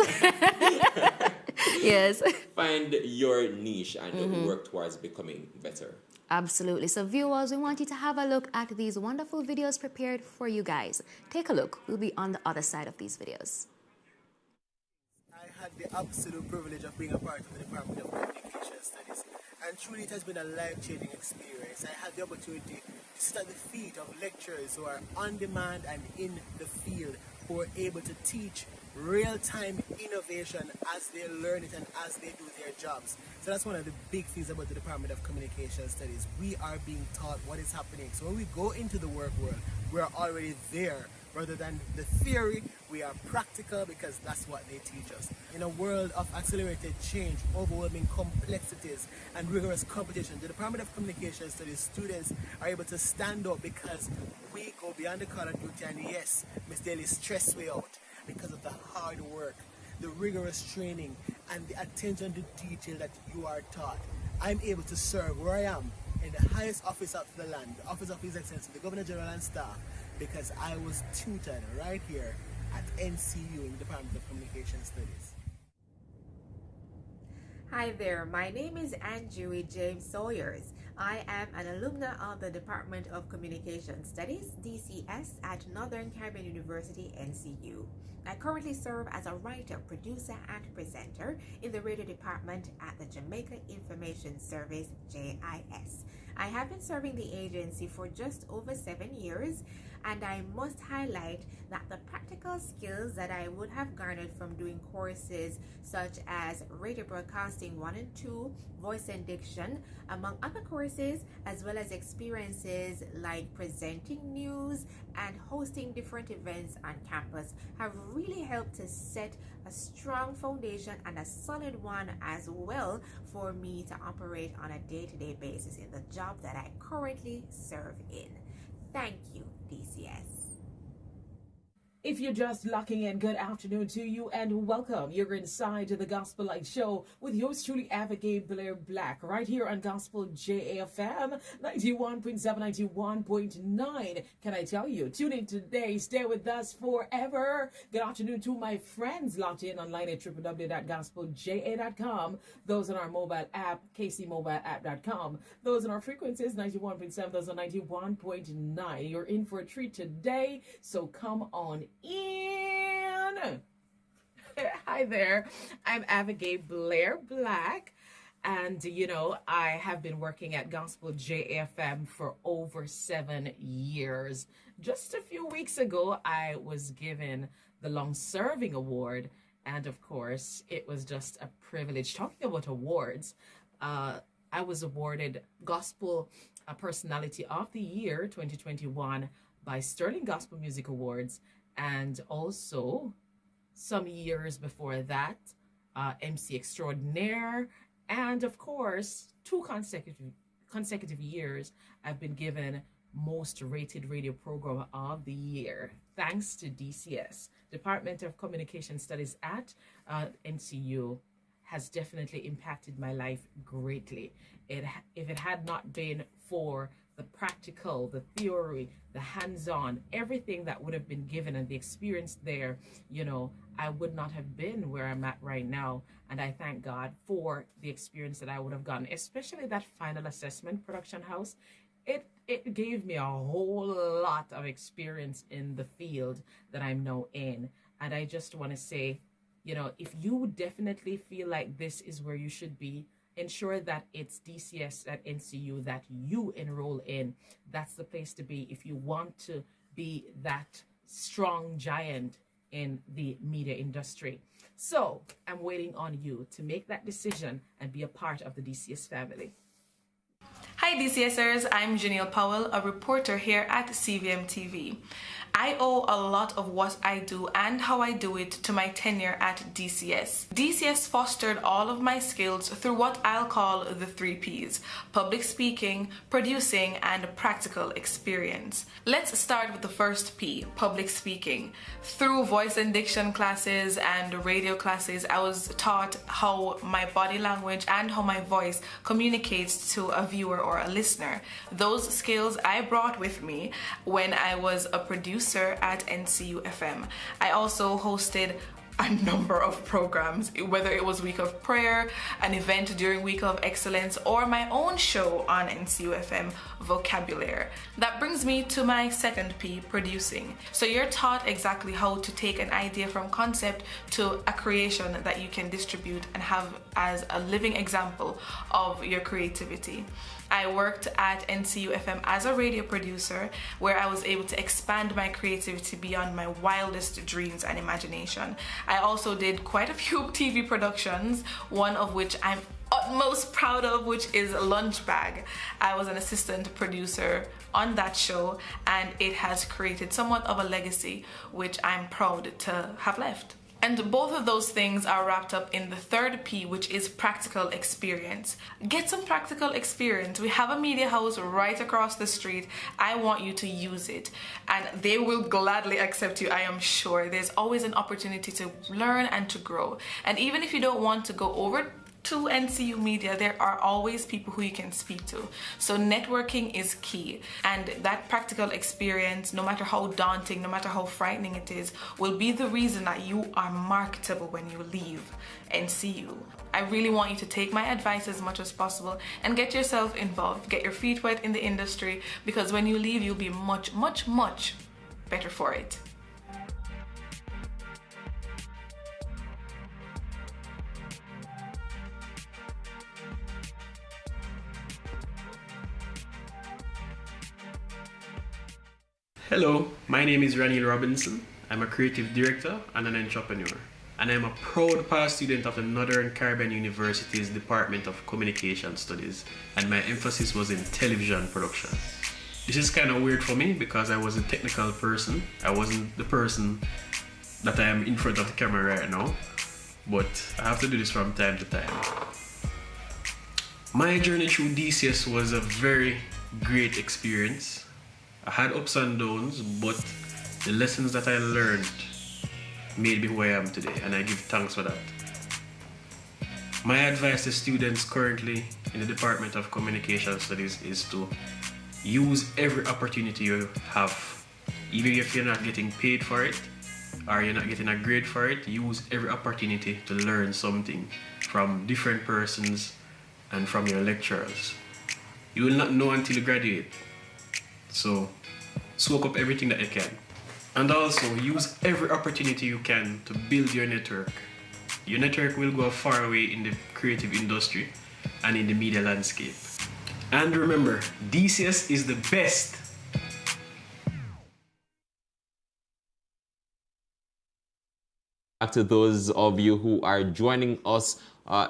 Yes. Find your niche and work towards becoming better. Absolutely. So viewers, we want you to have a look at these wonderful videos prepared for you guys. Take a look. We'll be on the other side of these videos. I had the absolute privilege of being a part of the Department of Communication Studies, and truly it has been a life-changing experience. I had the opportunity to sit at the feet of lecturers who are on demand and in the field, who are able to teach real-time innovation as they learn it and as they do their jobs. So that's one of the big things about the Department of Communication Studies. We are being taught what is happening. So when we go into the work world, we are already there. Rather than the theory, we are practical because that's what they teach us. In a world of accelerated change, overwhelming complexities, and rigorous competition, the Department of Communication Studies students are able to stand up because we go beyond the call of duty, and yes, Miss Daly stress way out because of the hard work, the rigorous training, and the attention to detail that you are taught. I'm able to serve where I am in the highest office of the land, the Office of His Excellency, the Governor General and staff, because I was tutored right here at NCU in the Department of Communication Studies. Hi there, my name is Anjui James Sawyers. I am an alumna of the Department of Communication Studies, DCS, at Northern Caribbean University, NCU. I currently serve as a writer, producer, and presenter in the radio department at the Jamaica Information Service, JIS. I have been serving the agency for just over 7 years, and I must highlight that the practical skills that I would have garnered from doing courses such as Radio Broadcasting 1 and 2, Voice and Diction, among other courses, as well as experiences like presenting news and hosting different events on campus, have really helped to set a strong foundation and a solid one as well for me to operate on a day-to-day basis in the job that I currently serve in. Thank you, DCS. If you're just locking in, good afternoon to you and welcome. You're inside to the Gospel Light Show with yours truly, Abigail Blair Black, right here on Gospel JFM 91.7, 91.9. Can I tell you, tune in today, stay with us forever. Good afternoon to my friends locked in online at www.gospelja.com. Those on our mobile app, kcmobileapp.com. Those on our frequencies, 91.7, those on 91.9. You're in for a treat today, so come on in. Hi there, I'm Abigail Blair Black, and you know, I have been working at Gospel JFM for over 7 years. Just a few weeks ago, I was given the Long Serving Award, and of course, it was just a privilege. Talking about awards, I was awarded Gospel Personality of the Year 2021 by Sterling Gospel Music Awards, and also some years before that, MC Extraordinaire, and of course, 2 consecutive years, I've been given Most Rated Radio Program of the Year, thanks to DCS. Department of Communication Studies at NCU has definitely impacted my life greatly. If it had not been for the practical, the theory, the hands-on, everything that would have been given and the experience there, you know, I would not have been where I'm at right now. And I thank God for the experience that I would have gotten, especially that final assessment production house. It gave me a whole lot of experience in the field that I'm now in. And I just want to say, you know, if you definitely feel like this is where you should be, ensure that it's DCS at NCU that you enroll in. That's the place to be if you want to be that strong giant in the media industry. So I'm waiting on you to make that decision and be a part of the DCS family. Hi DCSers, I'm Janelle Powell, a reporter here at CVM TV. I owe a lot of what I do and how I do it to my tenure at DCS. DCS fostered all of my skills through what I'll call the 3 Ps: public speaking, producing, and practical experience. Let's start with the first P, public speaking. Through voice and diction classes and radio classes, I was taught how my body language and how my voice communicates to a viewer or a listener. Those skills I brought with me when I was a producer at NCU FM. I also hosted a number of programs, whether it was Week of Prayer, an event during Week of Excellence, or my own show on NCU FM, Vocabulary. That brings me to my second P, producing. So you're taught exactly how to take an idea from concept to a creation that you can distribute and have as a living example of your creativity. I worked at NCU FM as a radio producer, where I was able to expand my creativity beyond my wildest dreams and imagination. I also did quite a few TV productions, one of which I'm utmost proud of, which is Lunch Bag. I was an assistant producer on that show, and it has created somewhat of a legacy, which I'm proud to have left. And both of those things are wrapped up in the third P, which is practical experience. Get some practical experience. We have a media house right across the street. I want you to use it, and they will gladly accept you, I am sure. There's always an opportunity to learn and to grow. And even if you don't want to go over to NCU Media, there are always people who you can speak to. So networking is key, and that practical experience, no matter how daunting, no matter how frightening it is, will be the reason that you are marketable when you leave NCU. I really want you to take my advice as much as possible and get yourself involved, get your feet wet in the industry, because when you leave, you'll be much, much, much better for it. Hello, my name is Ranil Robinson. I'm a creative director and an entrepreneur. And I'm a proud past student of the Northern Caribbean University's Department of Communication Studies, and my emphasis was in television production. This is kind of weird for me because I was a technical person. I wasn't the person that I am in front of the camera right now, but I have to do this from time to time. My journey through DCS was a very great experience. I had ups and downs, but the lessons that I learned made me who I am today, and I give thanks for that. My advice to students currently in the Department of Communication Studies is to use every opportunity you have. Even if you're not getting paid for it, or you're not getting a grade for it, use every opportunity to learn something from different persons and from your lecturers. You will not know until you graduate. So soak up everything that you can. And also use every opportunity you can to build your network. Your network will go a far way in the creative industry and in the media landscape. And remember, DCS is the best. Back to those of you who are joining us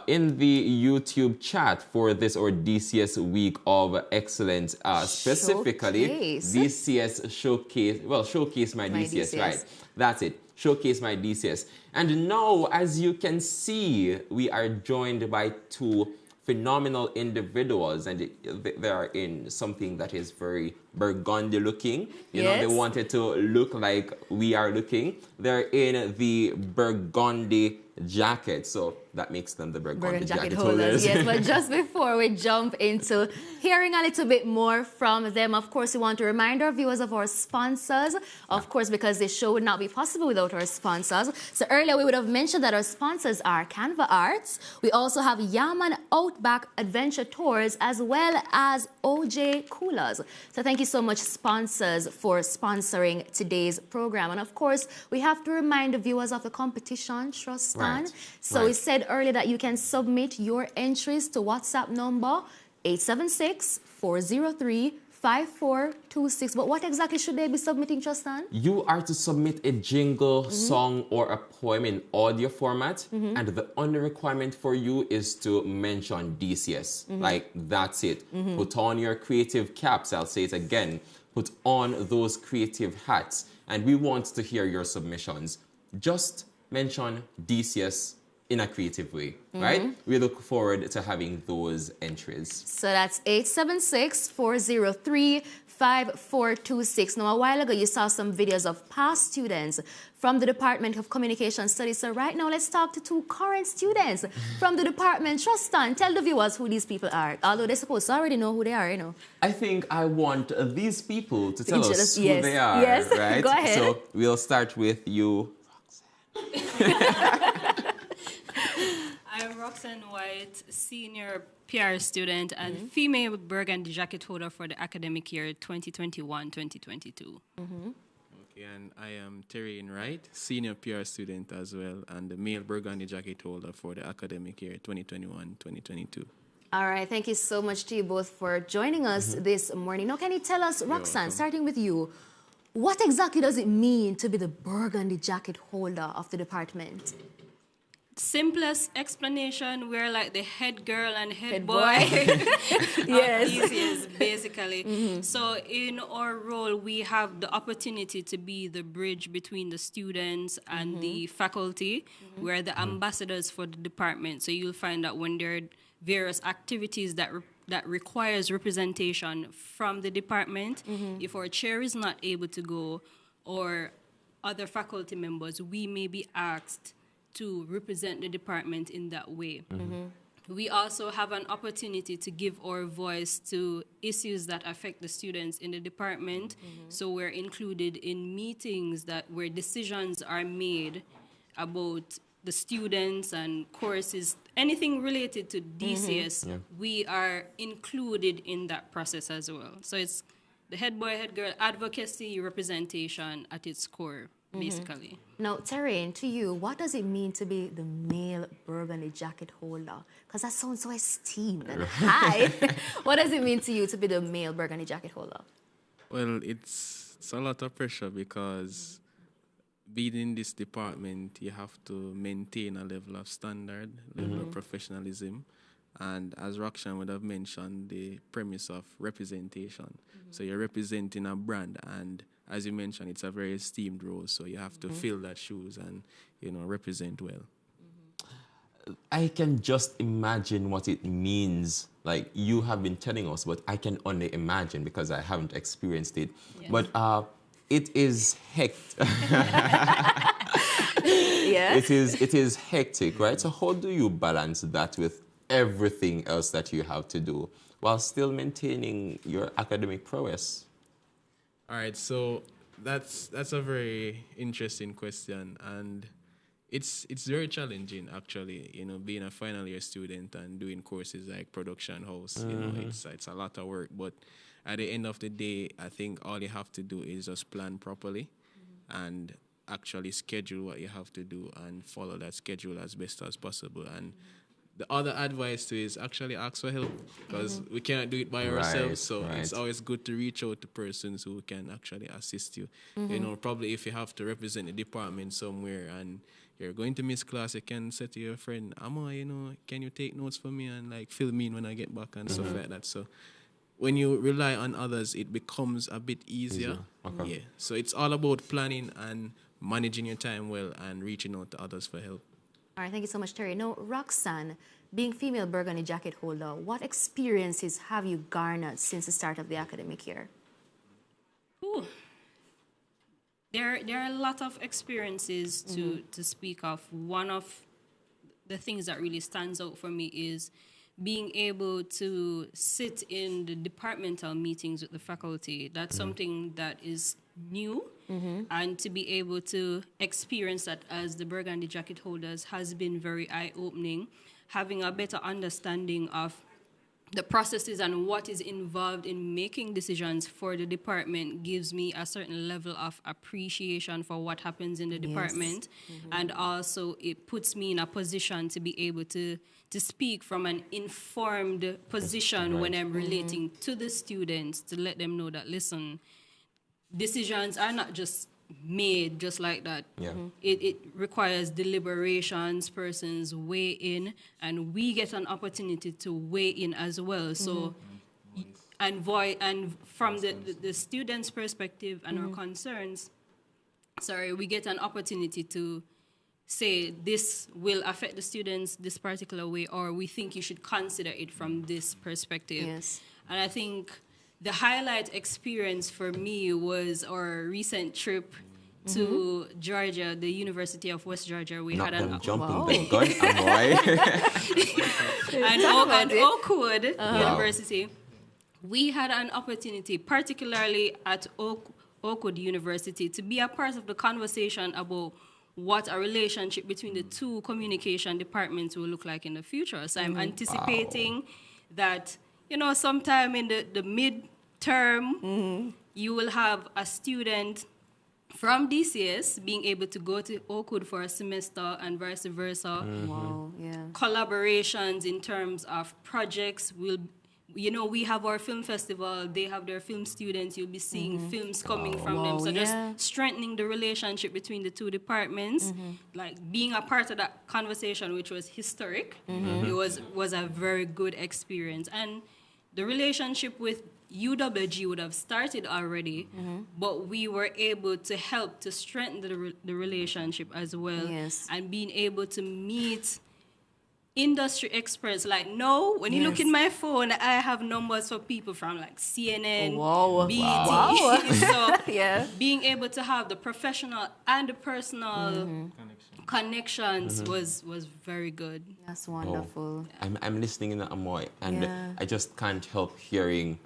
in the YouTube chat for this, or DCS Week of Excellence, specifically DCS Showcase, well, Showcase My DCS, right? That's it, Showcase My DCS. And now, as you can see, we are joined by two phenomenal individuals, and they are in something that is very burgundy looking. You know, they wanted to look like we are looking. They're in the burgundy jacket, so that makes them the burgundy jacket holders. Yes, but just before we jump into hearing a little bit more from them, of course, we want to remind our viewers of our sponsors, of course, because this show would not be possible without our sponsors. So earlier we would have mentioned that our sponsors are Canva Arts. We also have Yaman Outback Adventure Tours, as well as OJ Coolers. So thank you so much, sponsors, for sponsoring today's program. And of course, we have to remind the viewers of the competition, Trustan. So we said earlier that you can submit your entries to WhatsApp number 876-403-5885. 5426. But what exactly should they be submitting, Tristan? You are to submit a jingle, song, or a poem in audio format, and the only requirement for you is to mention DCS. Like, that's it. Put on your creative caps. I'll say it again. Put on those creative hats, and we want to hear your submissions. Just mention DCS in a creative way, right? We look forward to having those entries. So that's 876-403-5426. Now, a while ago, you saw some videos of past students from the Department of Communication Studies. So right now, let's talk to two current students from the department. Tristan, tell the viewers who these people are. Although they're supposed to already know who they are, you know. I think I want these people to tell us who yes. they are, yes. right? Go ahead. So we'll start with you, I'm Roxanne White, senior PR student and female burgundy jacket holder for the academic year 2021-2022. Okay, and I am Terry Wright, senior PR student as well, and the male burgundy jacket holder for the academic year 2021-2022. All right, thank you so much to you both for joining us this morning. Now, can you tell us, Roxanne, starting with you, what exactly does it mean to be the burgundy jacket holder of the department? Simplest explanation, we're like the head girl and head boy. Yes. DCS, basically. So in our role, we have the opportunity to be the bridge between the students and the faculty. We're the ambassadors for the department. So you'll find that when there are various activities that requires representation from the department, if our chair is not able to go or other faculty members, we may be asked to represent the department in that way. We also have an opportunity to give our voice to issues that affect the students in the department. So we're included in meetings where decisions are made about the students and courses, anything related to DCS, we are included in that process as well. So it's the head boy, head girl advocacy, representation at its core, basically. Now, Terrain, to you, what does it mean to be the male burgundy jacket holder? Because that sounds so esteemed and high. What does it mean to you to be the male burgundy jacket holder? Well, it's a lot of pressure because being in this department, you have to maintain a level of standard, level of professionalism. And as Roxanne would have mentioned, the premise of representation. So you're representing a brand, and as you mentioned, it's a very esteemed role. So you have to fill that shoes and, represent well. I can just imagine what it means. Like, you have been telling us, but I can only imagine because I haven't experienced it. Yes. But it is hectic. Yes. It is hectic, right? So how do you balance that with everything else that you have to do while still maintaining your academic prowess? All right, so that's a very interesting question, and it's very challenging actually. Being a final year student and doing courses like production house, it's a lot of work. But at the end of the day, I think all you have to do is just plan properly and actually schedule what you have to do and follow that schedule as best as possible. And the other advice too is actually ask for help because we cannot do it by ourselves. So it's always good to reach out to persons who can actually assist you. Probably if you have to represent the department somewhere and you're going to miss class, you can say to your friend, Amma, can you take notes for me and like fill me in when I get back and stuff like that. So when you rely on others, it becomes a bit easier. Okay. Yeah. So it's all about planning and managing your time well and reaching out to others for help. All right, thank you so much, Terry. Now, Roxanne, being female burgundy jacket holder, what experiences have you garnered since the start of the academic year? Ooh. There are a lot of experiences to speak of. One of the things that really stands out for me is being able to sit in the departmental meetings with the faculty. That's something that is new, and to be able to experience that as the burgundy jacket holders has been very eye-opening. Having a better understanding of the processes and what is involved in making decisions for the department gives me a certain level of appreciation for what happens in the department. And also it puts me in a position to be able to speak from an informed position when I'm relating to the students, to let them know that, listen, decisions are not just made just like that. It requires deliberations, persons weigh in, and we get an opportunity to weigh in as well. So and from the students' perspective and our concerns, we get an opportunity to say this will affect the students this particular way, or we think you should consider it from this perspective. And I think the highlight experience for me was our recent trip to Georgia, the University of West Georgia. We had an jumping the gun, and Oakwood University. We had an opportunity, particularly at Oakwood University, to be a part of the conversation about what a relationship between the two communication departments will look like in the future. So I'm anticipating that, sometime in the mid-term, you will have a student from DCS being able to go to Oakwood for a semester and vice versa. Collaborations in terms of projects will, we have our film festival, they have their film students, you'll be seeing films coming from them. So just strengthening the relationship between the two departments, like being a part of that conversation, which was historic. It was a very good experience. And the relationship with UWG would have started already, but we were able to help to strengthen the relationship as well. And being able to meet industry experts. Like, when you look in my phone, I have numbers for people from like CNN, BT. So being able to have the professional and the personal connections was very good. That's wonderful. I'm listening in Amoy, and I just can't help hearing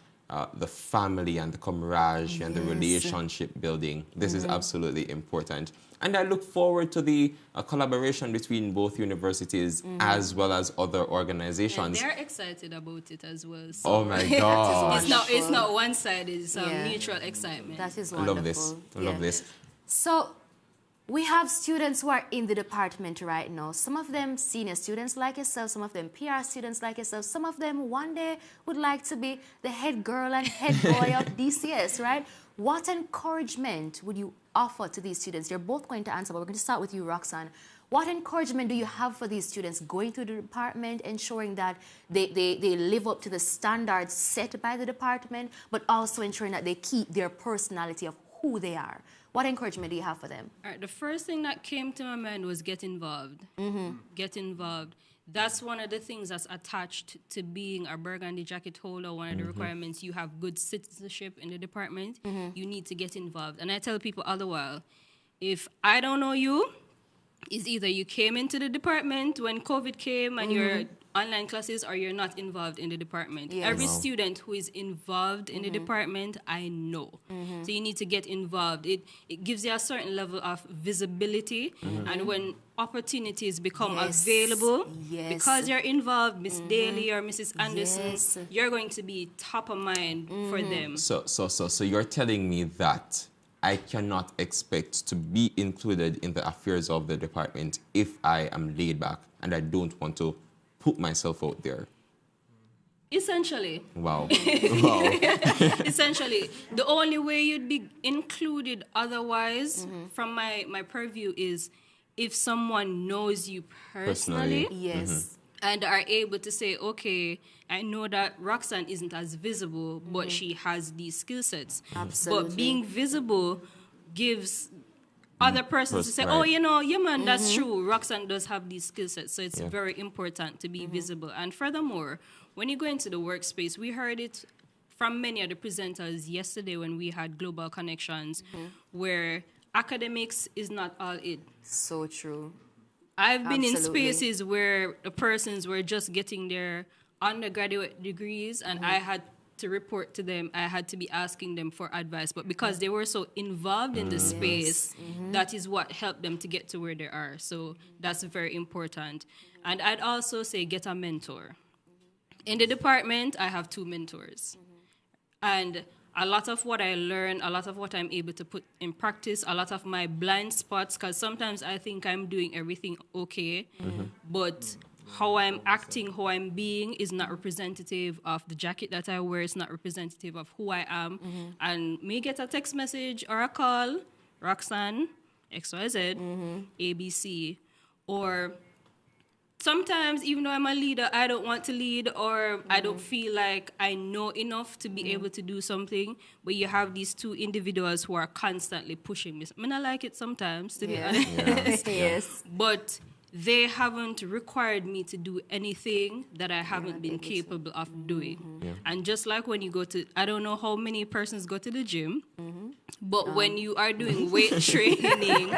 the family and the camaraderie and the relationship building. This is absolutely important. And I look forward to the collaboration between both universities as well as other organizations. And they're excited about it as well. So oh my God. It's not one-sided, it's mutual excitement. That is wonderful. I love this. So we have students who are in the department right now. Some of them senior students like yourself, some of them PR students like yourself, some of them one day would like to be the head girl and head boy of DCS, right? What encouragement would you offer to these students? You're both going to answer, but we're going to start with you, Roxanne. What encouragement do you have for these students going through the department, ensuring that they live up to the standards set by the department, but also ensuring that they keep their personality of who they are? What encouragement do you have for them? All right, the first thing that came to my mind was get involved. Get involved. That's one of the things that's attached to being a burgundy jacket holder. One of the requirements, you have good citizenship in the department. You need to get involved. And I tell people all the while, if I don't know you, it's either you came into the department when COVID came and you're online classes, or you're not involved in the department. Every student who is involved in the department, I know. So you need to get involved. It gives you a certain level of visibility, and when opportunities become available, because you're involved, Miss Daly or Mrs. Anderson, you're going to be top of mind for them. So you're telling me that I cannot expect to be included in the affairs of the department if I am laid back and I don't want to put myself out there. Essentially. Wow. Essentially. The only way you'd be included otherwise, from my purview, is if someone knows you personally. And are able to say, okay, I know that Roxanne isn't as visible, but she has these skill sets. But being visible gives other persons to say, oh, man, that's true. Roxanne does have these skill sets. So it's very important to be visible. And furthermore, when you go into the workspace, we heard it from many of the presenters yesterday when we had Global Connections, where academics is not all it. So true. I've been in spaces where the persons were just getting their undergraduate degrees, and I had to report to them. I had to be asking them for advice. But because they were so involved in the space, that is what helped them to get to where they are. So that's very important. And I'd also say get a mentor. In the department, I have 2 mentors. And a lot of what I learn, a lot of what I'm able to put in practice, a lot of my blind spots, because sometimes I think I'm doing everything okay, but how I'm acting, how I'm being is not representative of the jacket that I wear. It's not representative of who I am. And may get a text message or a call, Roxanne, XYZ, ABC, or sometimes, even though I'm a leader, I don't want to lead, or I don't feel like I know enough to be able to do something. But you have these 2 individuals who are constantly pushing me. I mean, I like it sometimes, to be honest. Yes. But they haven't required me to do anything that I haven't been capable of doing. And just like when you go to, I don't know how many persons go to the gym, but when you are doing weight training,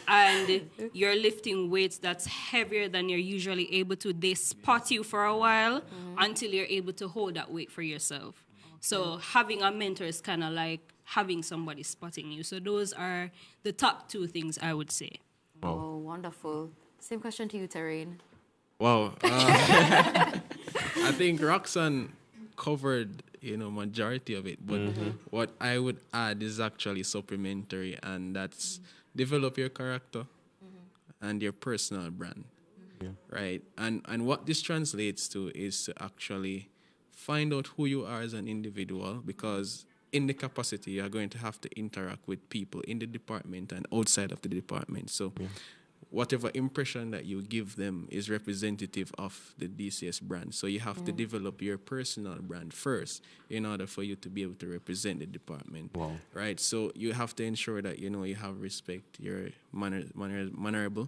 and you're lifting weights that's heavier than you're usually able to, they spot you for a while until you're able to hold that weight for yourself. So having a mentor is kind of like having somebody spotting you. So those are the top 2 things I would say. Oh, wonderful. Same question to you, Tareen. Wow. I think Roxanne covered, majority of it. But what I would add is actually supplementary, and that's develop your character and your personal brand, right? And what this translates to is to actually find out who you are as an individual, because in the capacity, you're going to have to interact with people in the department and outside of the department. So whatever impression that you give them is representative of the DCS brand. So you have to develop your personal brand first in order for you to be able to represent the department, right? So you have to ensure that, you have respect, you're mannerable,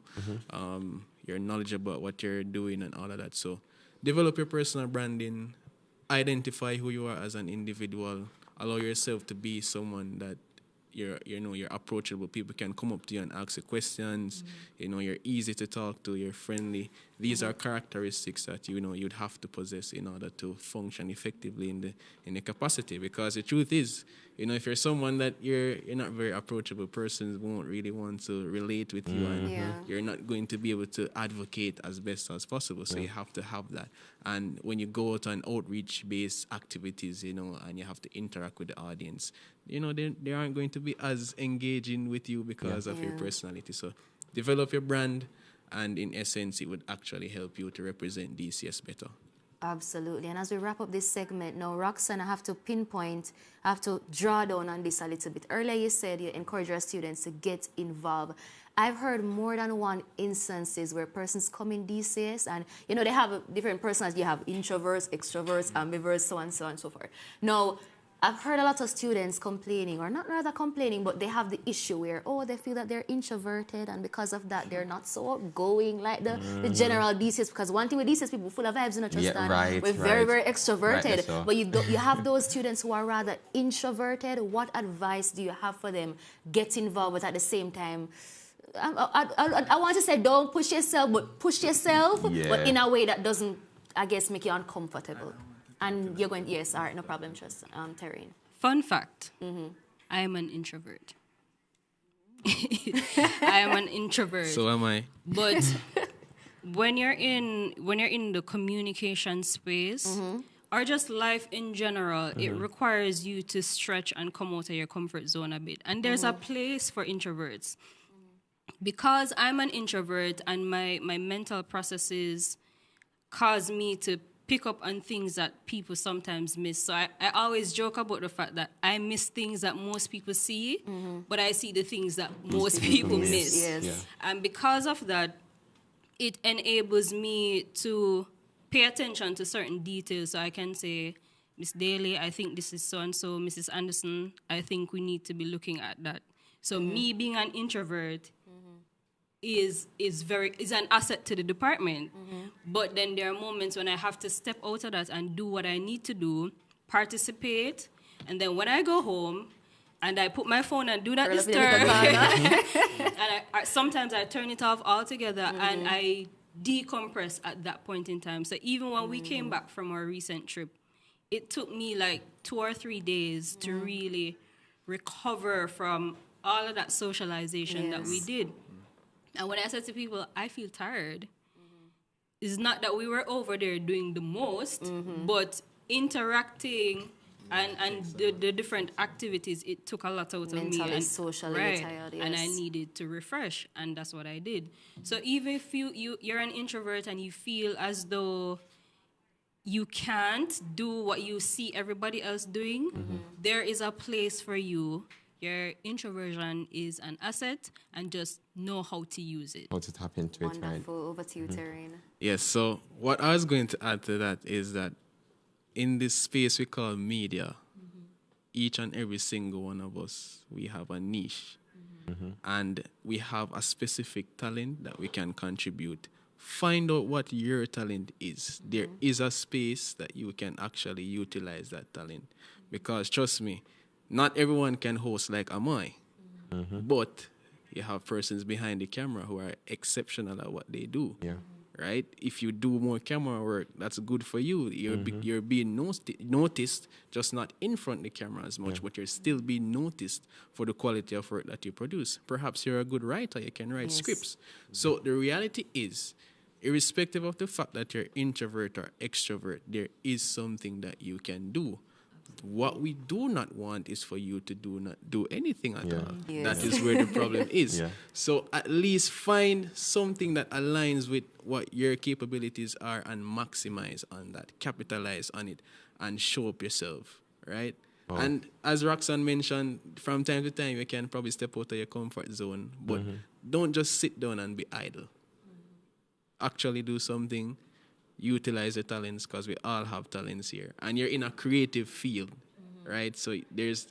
you're knowledgeable about what you're doing and all of that. So develop your personal branding, identify who you are as an individual, allow yourself to be someone that you're approachable. People can come up to you and ask you questions. You're easy to talk to. You're friendly. These are characteristics that you'd have to possess in order to function effectively in the capacity. Because the truth is, if you're someone that you're not very approachable, persons won't really want to relate with you, and you're not going to be able to advocate as best as possible. So you have to have that. And when you go out on outreach-based activities, and you have to interact with the audience, they aren't going to be as engaging with you because of your personality. So develop your brand, and in essence, it would actually help you to represent DCS better. Absolutely. And as we wrap up this segment now, Roxanne, I have to draw down on this a little bit. Earlier you said you encourage your students to get involved. I've heard more than one instances where persons come in DCS and, they have different personalities. You have introverts, extroverts, ambiverts, so on and so forth. Now, I've heard a lot of students complaining, or not rather complaining, but they have the issue where, they feel that they're introverted, and because of that, they're not so outgoing like the general DCS. Because one thing with DCS, people full of vibes, we're very, very extroverted. So. But you have those students who are rather introverted. What advice do you have for them? Get involved, but at the same time, I want to say don't push yourself, but push yourself, but in a way that doesn't, I guess, make you uncomfortable. And you're going, yes, all right, no problem, just Tareen. Fun fact, I am an introvert. I am an introvert. So am I. But when you're in the communication space, or just life in general, it requires you to stretch and come out of your comfort zone a bit. And there's a place for introverts. Because I'm an introvert and my mental processes cause me to pick up on things that people sometimes miss. So I always joke about the fact that I miss things that most people see, but I see the things that most people miss. Yes. Yeah. And because of that, it enables me to pay attention to certain details. So I can say, Miss Daly, I think this is so-and-so. Mrs. Anderson, I think we need to be looking at that. So me being an introvert is an asset to the department. But then there are moments when I have to step out of that and do what I need to do, participate, and then when I go home and I put my phone and do not disturb, and sometimes I turn it off altogether and I decompress at that point in time. So even when we came back from our recent trip, it took me like 2 or 3 days to really recover from all of that socialization that we did. And when I said to people, I feel tired, it's not that we were over there doing the most, but interacting and the different activities, it took a lot out of me. Mentally, And, socially tired, and I yes. needed to refresh, and that's what I did. So even if you're an introvert and you feel as though you can't do what you see everybody else doing, there is a place for you. Your introversion is an asset, and just know how to use it. How to tap into it, right? Wonderful. Over to you, Terrain. Yes, so what I was going to add to that is that in this space we call media, each and every single one of us, we have a niche. And we have a specific talent that we can contribute. Find out what your talent is. There is a space that you can actually utilize that talent. Because trust me, not everyone can host like Amoy. But you have persons behind the camera who are exceptional at what they do. Yeah. Right? If you do more camera work, that's good for you. You're being noticed, just not in front of the camera as much, but you're still being noticed for the quality of work that you produce. Perhaps you're a good writer, you can write scripts. So the reality is, irrespective of the fact that you're introvert or extrovert, there is something that you can do. What we do not want is for you to not do anything at all. Yes. That is where the problem is. Yeah. So at least find something that aligns with what your capabilities are and maximize on that, capitalize on it, and show up yourself, right? Oh. And as Roxanne mentioned, from time to time you can probably step out of your comfort zone, but don't just sit down and be idle. Actually do something. Utilize your talents, because we all have talents here, and you're in a creative field, right? So there's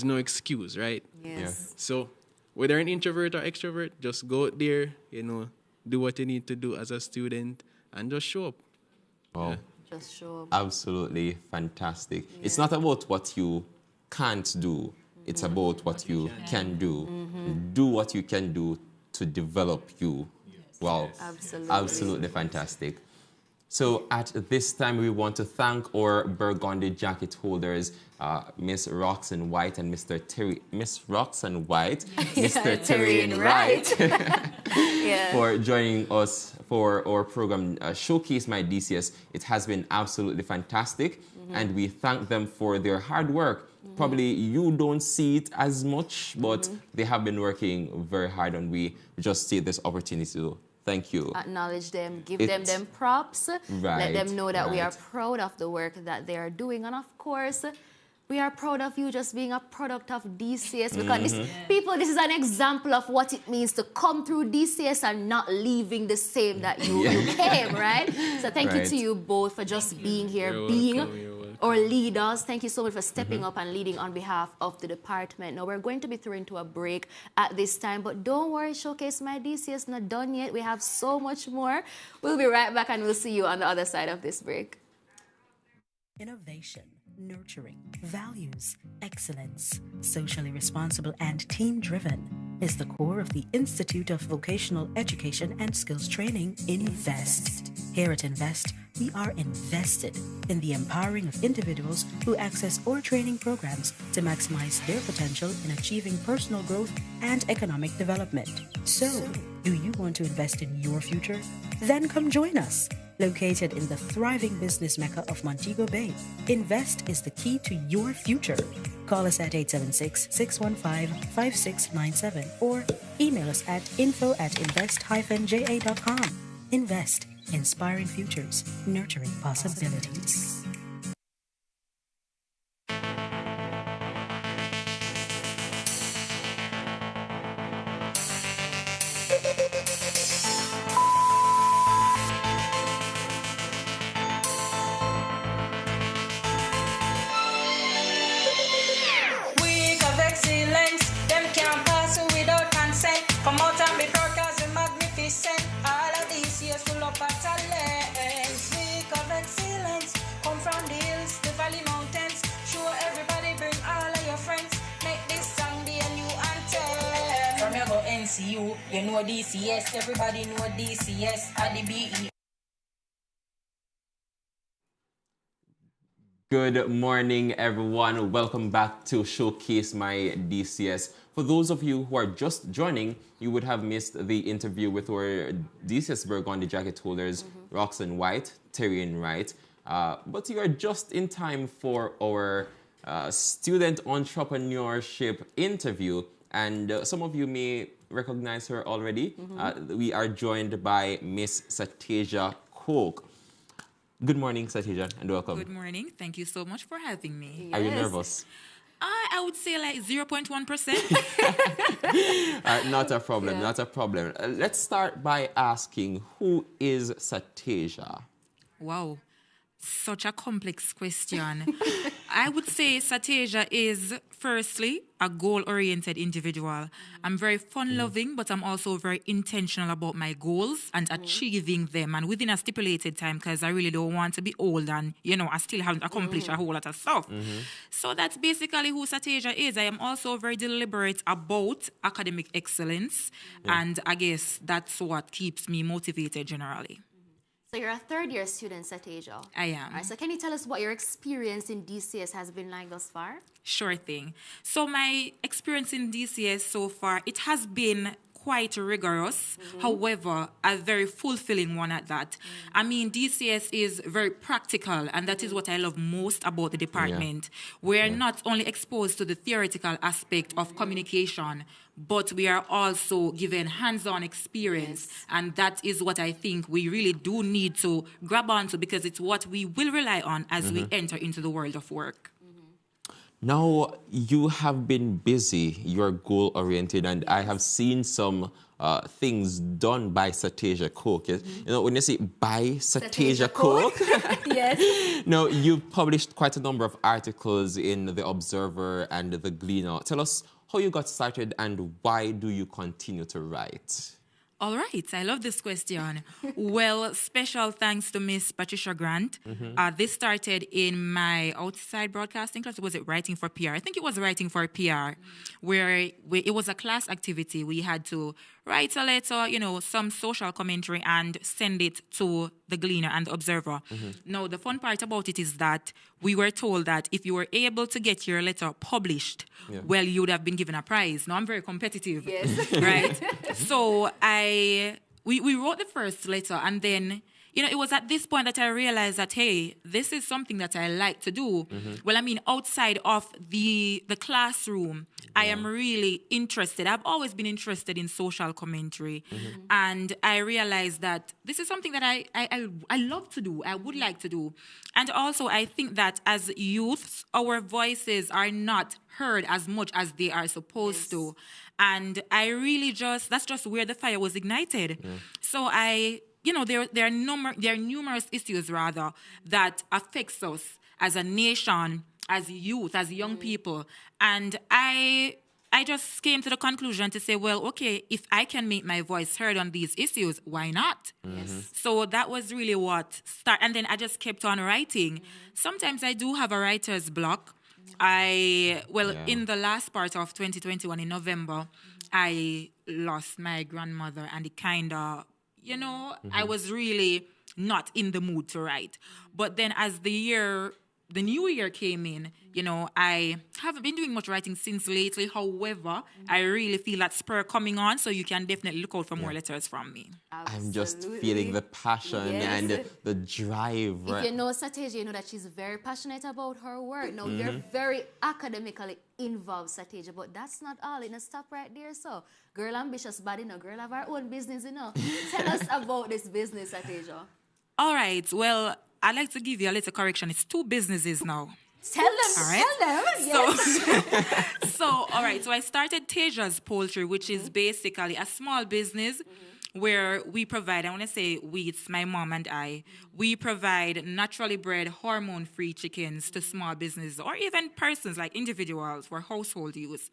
no excuse, right? Yes. Yeah. So whether an introvert or extrovert, just go out there, do what you need to do as a student, and just show up. Oh. Yeah. Just show up. Absolutely fantastic. It's not about what you can't do. It's about what you can do. Do what you can do to develop you. Wow. Absolutely. Absolutely fantastic. So at this time, we want to thank our Burgundy jacket holders, Miss Roxanne White and Mr. Terry, Miss Roxanne White, Mr. Terry Wright, for joining us for our program, Showcase My DCS. It has been absolutely fantastic, and we thank them for their hard work. Probably you don't see it as much, but they have been working very hard, and we just see this opportunity to thank you. Acknowledge them, give them props, let them know that we are proud of the work that they are doing. And of course, we are proud of you just being a product of DCS, because this is an example of what it means to come through DCS and not leaving the same that you came, right? So thank you to you both for just being here, being our leaders. Thank you so much for stepping up and leading on behalf of the department. Now, we're going to be through into a break at this time, but don't worry, Showcase My DCS not done yet. We have so much more. We'll be right back, and we'll see you on the other side of this break. Innovation, nurturing, values, excellence, socially responsible and team-driven is the core of the Institute of Vocational Education and Skills Training, INVEST. Here at INVEST, we are invested in the empowering of individuals who access our training programs to maximize their potential in achieving personal growth and economic development. So, do you want to invest in your future? Then come join us. Located in the thriving business mecca of Montego Bay, INVEST is the key to your future. Call us at 876-615-5697 or email us at info@invest-ja.com. INVEST. Inspiring futures, nurturing possibilities. Week of excellence, them can't pass without consent. Come out and be proud 'cause we're magnificent. All of these years full of talents. Week of excellence, come from the hills, the valley mountains. Show everybody, bring all of your friends. Make this song be a new anthem. From your go NCU, you know DCS. Everybody know DCS. At the BE. Good morning, everyone. Welcome back to Showcase My DCS. For those of you who are just joining, you would have missed the interview with our DCS Burgundy jacket holders, Roxanne White, Terrian Wright. But you are just in time for our student entrepreneurship interview. And some of you may recognize her already. We are joined by Miss Sateja Coke. Good morning, Sateja, and welcome. Good morning. Thank you so much for having me. Are you nervous? I would say like 0.1%. Not a problem, not a problem. Let's start by asking, who is Sateja? Wow, such a complex question. I would say Sateja is, firstly, a goal-oriented individual. I'm very fun-loving, but I'm also very intentional about my goals and achieving them, and within a stipulated time, because I really don't want to be old and, I still haven't accomplished a whole lot of stuff. So that's basically who Sateja is. I am also very deliberate about academic excellence, and I guess that's what keeps me motivated generally. So you're a third-year student, Sateja. I am. All right, so can you tell us what your experience in DCS has been like thus far? Sure thing. So my experience in DCS so far, it has been quite rigorous, however, a very fulfilling one at that. I mean, DCS is very practical, and that is what I love most about the department. We're not only exposed to the theoretical aspect of communication, but we are also given hands-on experience, and that is what I think we really do need to grab onto, because it's what we will rely on as we enter into the world of work. Now, you have been busy, you're goal-oriented, and I have seen some things done by Sateja Coke. When you say by Sateja Coke, yes. No, you've published quite a number of articles in The Observer and The Gleaner. Tell us how you got started and why do you continue to write? All right, I love this question. Well, special thanks to Miss Patricia Grant. This started in my outside broadcasting class. Was it writing for PR? I think it was writing for PR, where it was a class activity. We had to write a letter, some social commentary, and send it to the Gleaner and the Observer. Now, the fun part about it is that we were told that if you were able to get your letter published, well, you would have been given a prize. Now, I'm very competitive, right? So we wrote the first letter, and then, it was at this point that I realized that, hey, this is something that I like to do. Well, I mean, outside of the classroom, I am really interested. I've always been interested in social commentary. And I realized that this is something that I love to do, I would like to do. And also, I think that as youths, our voices are not heard as much as they are supposed to. And I really that's just where the fire was ignited. So there are numerous issues, rather, that affects us as a nation, as youth, as young people. And I just came to the conclusion to say, well, okay, if I can make my voice heard on these issues, why not? So that was really what started. And then I just kept on writing. Sometimes I do have a writer's block. In the last part of 2021 in November, I lost my grandmother, and it kind of, I was really not in the mood to write. But then as the new year came in, I haven't been doing much writing since lately. However, I really feel that spur coming on, so you can definitely look out for more letters from me. I'm just feeling the passion and the drive. If you know Sateja, you know that she's very passionate about her work. Now, you're very academically involved, Sateja, but that's not all. Stop right there. So, girl ambitious, but girl have her own business, Tell us about this business, Sateja. All right. Well, I'd like to give you a little correction. It's 2 businesses now. Tell them. All right? Tell them. Yes. So, all right. So I started Teja's Poultry, which is basically a small business where we provide, I want to say we, it's my mom and I, we provide naturally bred, hormone-free chickens to small businesses or even persons, like individuals, for household use.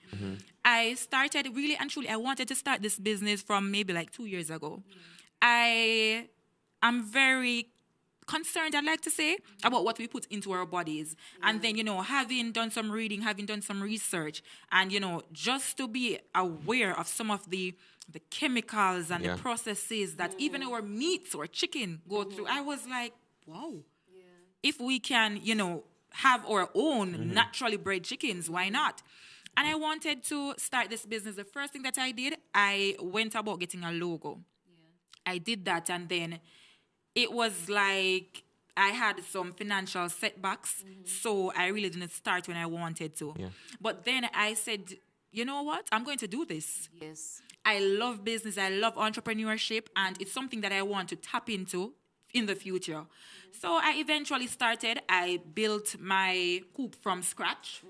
I started really and truly, I wanted to start this business from maybe like 2 years ago. I'm very concerned, I'd like to say, about what we put into our bodies. And then, having done some reading, having done some research, and, just to be aware of some of the chemicals and the processes that even our meats or chicken go through, I was like, wow. If we can, have our own naturally bred chickens. Why not? And I wanted to start this business. The first thing that I did, I went about getting a logo. I did that, and then it was like I had some financial setbacks, so I really didn't start when I wanted to. Yeah. But then I said, you know what? I'm going to do this. Yes. I love business. I love entrepreneurship, and it's something that I want to tap into in the future. So I eventually started. I built my coop from scratch,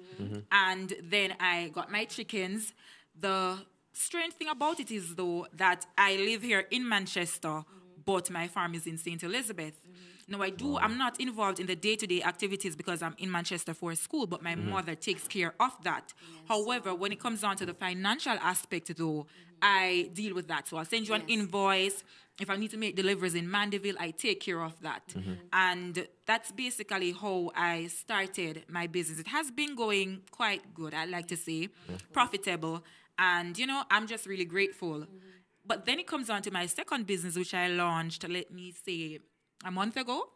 and then I got my chickens. The strange thing about it is, though, that I live here in Manchester, but my farm is in St. Elizabeth. Now, I'm not involved in the day-to-day activities because I'm in Manchester for school, but my mother takes care of that. Yes. However, when it comes down to the financial aspect, though, I deal with that. So I'll send you an invoice. If I need to make deliveries in Mandeville, I take care of that. And that's basically how I started my business. It has been going quite good, I'd like to say, profitable. And, I'm just really grateful. But then it comes on to my second business, which I launched, let me say, a month ago.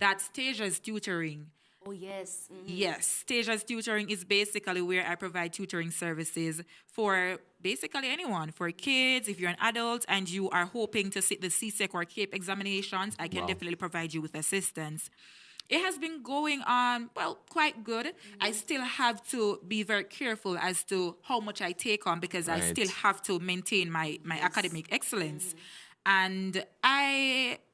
That's Tasia's Tutoring. Oh, yes. Yes. Tasia's Tutoring is basically where I provide tutoring services for basically anyone, for kids. If you're an adult and you are hoping to sit the CSEC or CAPE examinations, I can definitely provide you with assistance. It has been going on, quite good. I still have to be very careful as to how much I take on because I still have to maintain my academic excellence. And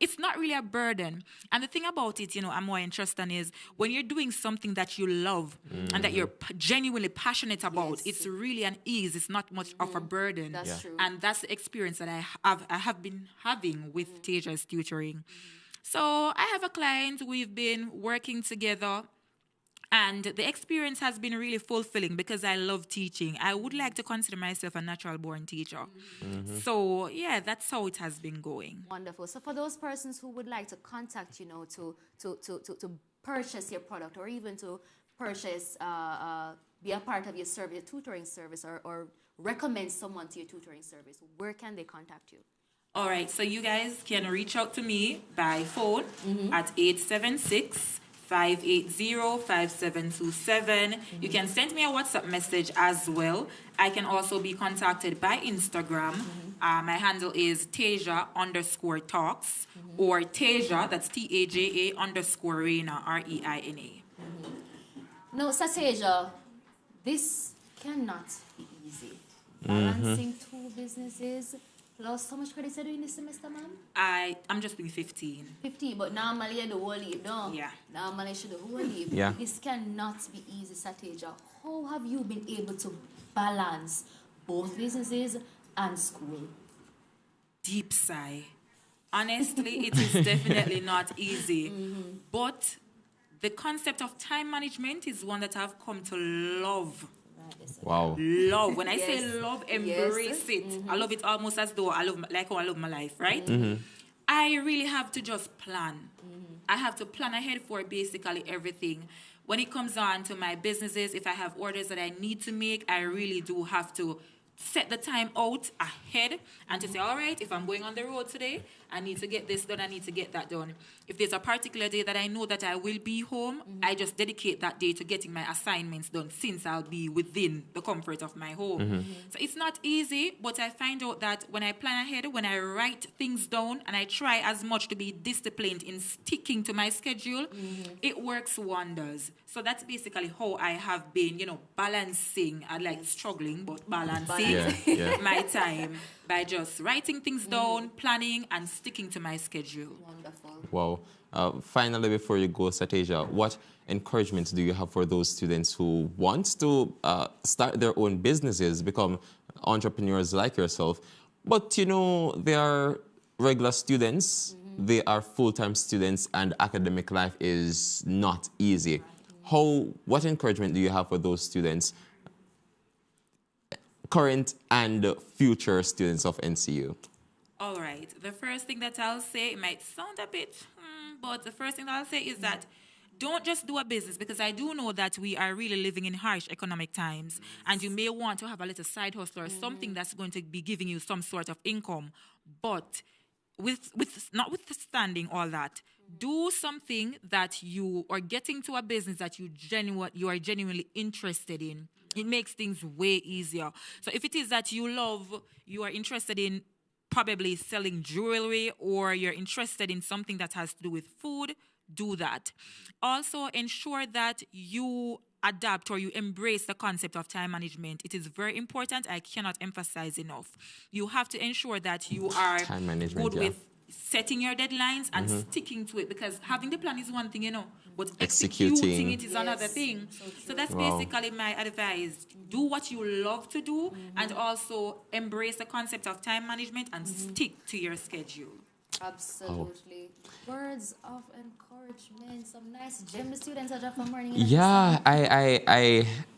it's not really a burden. And the thing about it, I'm more interested in is when you're doing something that you love and that you're genuinely passionate about, it's really an ease. It's not much of a burden. That's true. And that's the experience that I have been having with Tasia's Tutoring. So I have a client. We've been working together. And the experience has been really fulfilling because I love teaching. I would like to consider myself a natural-born teacher. So, that's how it has been going. Wonderful. So for those persons who would like to contact you, to purchase your product or even to purchase, be a part of your service, your tutoring service, or recommend someone to your tutoring service, where can they contact you? All right. So you guys can reach out to me by phone at 876 580-5727. You can send me a WhatsApp message as well. I can also be contacted by Instagram. My handle is Tasia_talks or Tasia, that's TAJA_Reina, REINA. No, Tasia, this cannot be easy. Balancing two businesses. Plus, how much credits are you doing this semester, ma'am? I'm just doing 15. 15, but normally you do whole leave, no? Yeah. Normally you should do whole leave. Yeah. This cannot be easy, Tasia. How have you been able to balance both businesses and school? Deep sigh. Honestly, it is definitely not easy. But the concept of time management is one that I've come to love. Wow. Love. When I say love, embrace it. I love it almost as though I love my life, right? I really have to just plan. I have to plan ahead for basically everything. When it comes on to my businesses, if I have orders that I need to make, I really do have to set the time out ahead and to say, all right, if I'm going on the road today, I need to get this done, I need to get that done. If there's a particular day that I know that I will be home, I just dedicate that day to getting my assignments done since I'll be within the comfort of my home. So it's not easy, but I find out that when I plan ahead, when I write things down and I try as much to be disciplined in sticking to my schedule, it works wonders. So that's basically how I have been, balancing, I like struggling, but balancing my time by just writing things down, planning, and sticking to my schedule. Wonderful. Wow. Finally, before you go, Tasia, what encouragement do you have for those students who want to start their own businesses, become entrepreneurs like yourself, but, they are regular students, they are full-time students, and academic life is not easy. What encouragement do you have for those students, current and future students of NCU? All right. The first thing that I'll say, it might sound a bit, but the first thing that I'll say is that don't just do a business, because I do know that we are really living in harsh economic times, and you may want to have a little side hustle or something that's going to be giving you some sort of income. But with notwithstanding all that, do something that you are getting to a business that you are genuinely interested in. It makes things way easier. So if it is that you are interested in probably selling jewelry, or you're interested in something that has to do with food, do that. Also, ensure that you adapt or you embrace the concept of time management. It is very important. I cannot emphasize enough. You have to ensure that you are good with setting your deadlines and sticking to it, because having the plan is one thing, but executing it is another thing. So that's basically my advice. Do what you love to do, and also embrace the concept of time management and stick to your schedule. Absolutely. Words of encouragement. Some nice gym students are from morning. Yeah,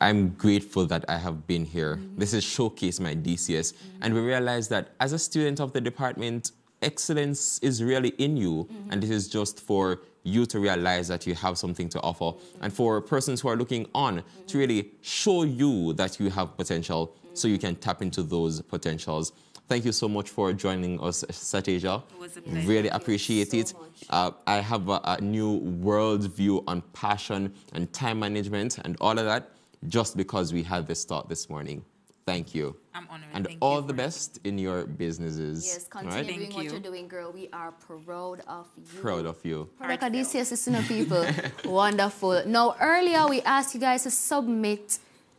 I'm grateful that I have been here. This is Showcase My DCS. And we realize that as a student of the department, excellence is really in you. And this is just for you to realize that you have something to offer. And for persons who are looking on to really show you that you have potential so you can tap into those potentials. Thank you so much for joining us, Satyaja. It was a pleasure. Really appreciate it. I have a new world view on passion and time management and all of that just because we had this thought this morning. Thank you. I'm honored. And Thank all you the best in your businesses. Yes, continue doing what you're doing, girl. We are proud of you. Proud of you. Product DCS is people. Wonderful. Now, earlier we asked you guys to submit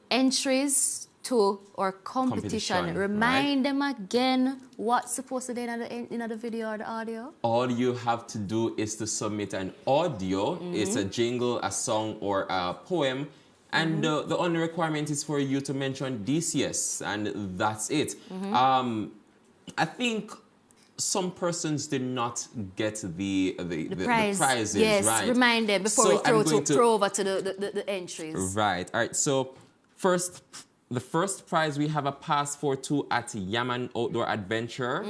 entries to our competition. Remind them again what's supposed to be in the video or the audio. All you have to do is to submit an audio. It's a jingle, a song, or a poem. And the only requirement is for you to mention DCS, and that's it. I think some persons did not get the prizes, yes, right? Remind them before we throw over to the entries. Right. All right. So the first prize, we have a pass for 2 at Yaman Outdoor Adventure.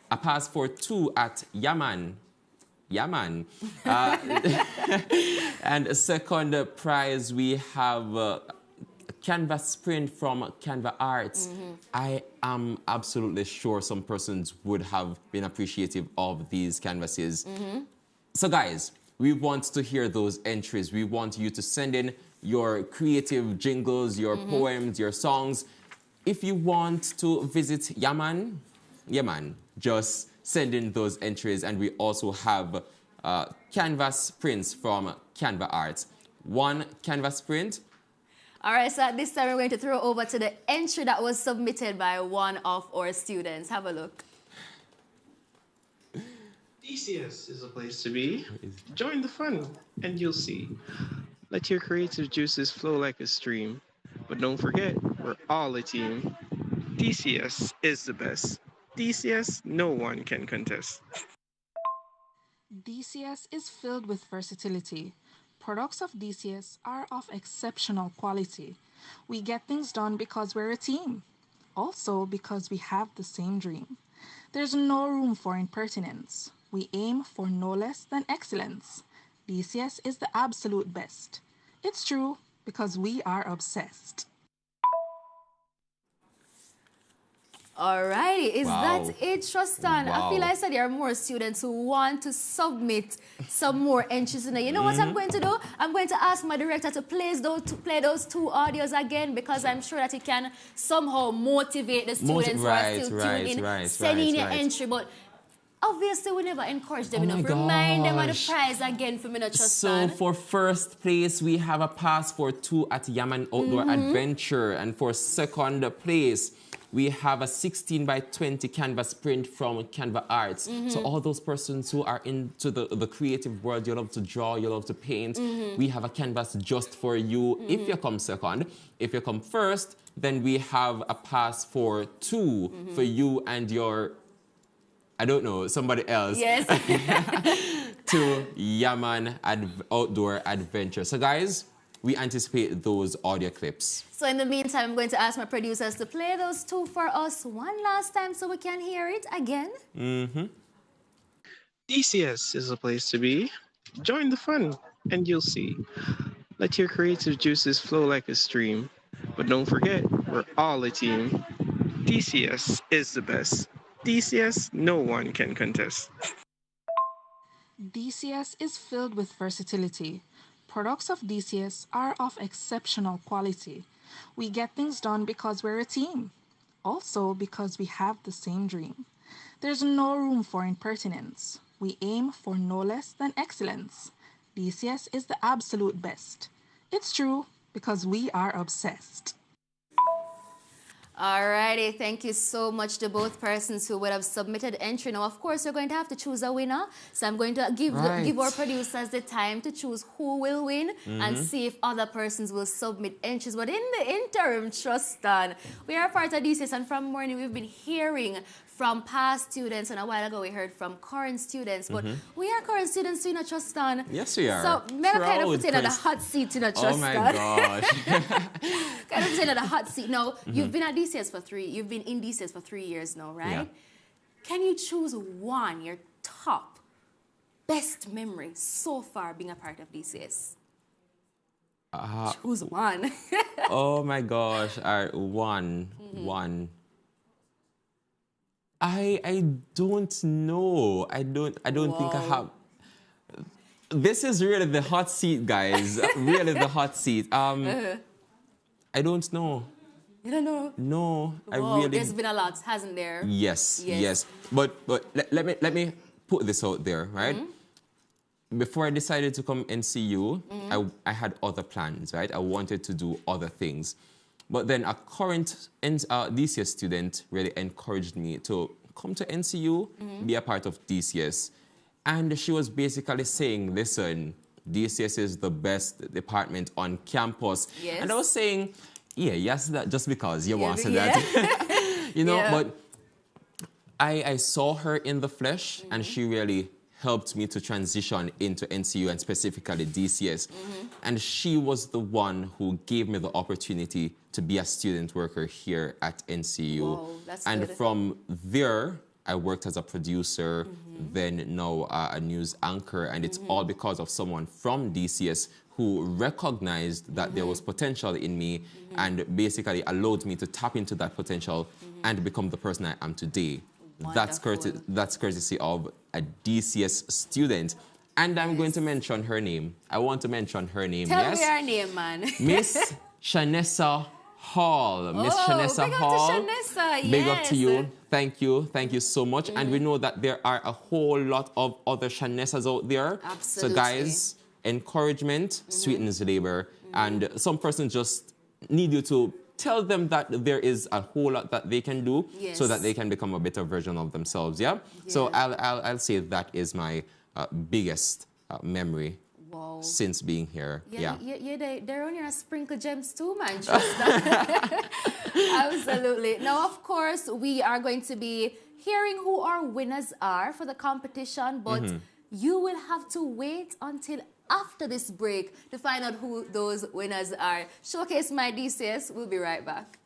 A pass for 2 at Yaman. And a second prize, we have a canvas print from Canva Arts. I am absolutely sure some persons would have been appreciative of these canvases. So guys, we want to hear those entries. We want you to send in your creative jingles, your poems, your songs. If you want to visit Yaman, just send in those entries. And we also have canvas prints from Canva Arts. 1 canvas print. All right, so at this time, we're going to throw over to the entry that was submitted by one of our students. Have a look. DCS is a place to be. Join the fun, and you'll see. Let your creative juices flow like a stream. But don't forget, we're all a team. DCS is the best. DCS, no one can contest. DCS is filled with versatility. Products of DCS are of exceptional quality. We get things done because we're a team. Also because we have the same dream. There's no room for impertinence. We aim for no less than excellence. DCS is the absolute best. It's true because we are obsessed. Alrighty, is that it, Tristan? I feel like I said there are more students who want to submit some more entries in there. You know what I'm going to do? I'm going to ask my director to play those 2 audios again, because I'm sure that it can somehow motivate the students who are still tuning in, sending your entry. But obviously, we never encourage them enough. Remind them of the prize again for me, Tristan. So for first place, we have a pass for 2 at Yaman Outdoor Adventure. And for second place, we have a 16 by 20 canvas print from Canva Arts. So all those persons who are into the creative world, you love to draw, you love to paint, we have a canvas just for you if you come second. If you come first, then we have a pass for 2 for you and your, I don't know, somebody else. Yes. To Yaman Outdoor Adventure. So guys, we anticipate those audio clips. So in the meantime, I'm going to ask my producers to play those 2 for us one last time so we can hear it again. DCS is a place to be. Join the fun, and you'll see. Let your creative juices flow like a stream. But don't forget, we're all a team. DCS is the best. DCS, no one can contest. DCS is filled with versatility. Products of DCS are of exceptional quality. We get things done because we're a team. Also because we have the same dream. There's no room for impertinence. We aim for no less than excellence. DCS is the absolute best. It's true because we are obsessed. Alrighty, thank you so much to both persons who would have submitted entry. Now, of course, we're going to have to choose a winner. So I'm going to give our producers the time to choose who will win and see if other persons will submit entries. But in the interim, trust on, we are part of DCS, and from morning we've been hearing from past students, and a while ago we heard from current students, but we are current students too, trust on. Yes, we are. So, I'm kind of putting in the hot seat, trust on. Oh my gosh. Kind of putting in the hot seat. Now, you've been at DCS you've been in DCS for 3 years now, right? Yeah. Can you choose one, your top best memory so far being a part of DCS? Choose one. Oh my gosh. All right, one. I don't know. I don't think I have. This is really the hot seat, guys. Really the hot seat. I don't know. You don't know? No, I Whoa, really. There's been a lot, hasn't there? Yes. But let me put this out there, right? Before I decided to come NCU, I had other plans, right? I wanted to do other things. But then a current DCS student really encouraged me to come to NCU, be a part of DCS. And she was basically saying, listen, DCS is the best department on campus. Yes. And I was saying, yes, that just because you want to say that. But I saw her in the flesh, and she really helped me to transition into NCU and specifically DCS. And she was the one who gave me the opportunity to be a student worker here at NCU. Whoa, that's and good. from there, I worked as a producer, then now a news anchor, and it's all because of someone from DCS who recognized that there was potential in me and basically allowed me to tap into that potential and become the person I am today. That's courtesy of a DCS student. And I'm going to mention her name. I want to mention her name. Tell me her name, man. Miss Shanessa Hall. Miss Shanessa big Hall. up to Shanessa, Big up to yes. you. Thank you. Thank you so much. And we know that there are a whole lot of other Shanessas out there. Absolutely. So guys, encouragement sweetens labor. And some persons just need you to tell them that there is a whole lot that they can do so that they can become a better version of themselves. Yeah. So I'll say that is my biggest memory since being here. They're on your sprinkle gems too, man. Trust that. Absolutely. Now, of course, we are going to be hearing who our winners are for the competition, but you will have to wait until after this break to find out who those winners are. Showcase My DCS. We'll be right back.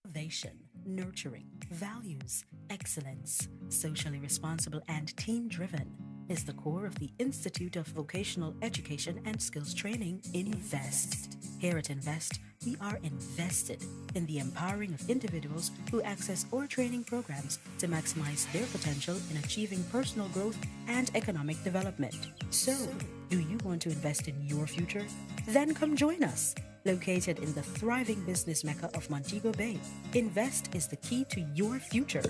Innovation, nurturing, values, excellence, socially responsible and team-driven is the core of the Institute of Vocational Education and Skills Training, INVEST. Here at INVEST, we are invested in the empowering of individuals who access our training programs to maximize their potential in achieving personal growth and economic development. So, do you want to invest in your future? Then come join us. Located in the thriving business mecca of Montego Bay, INVEST is the key to your future.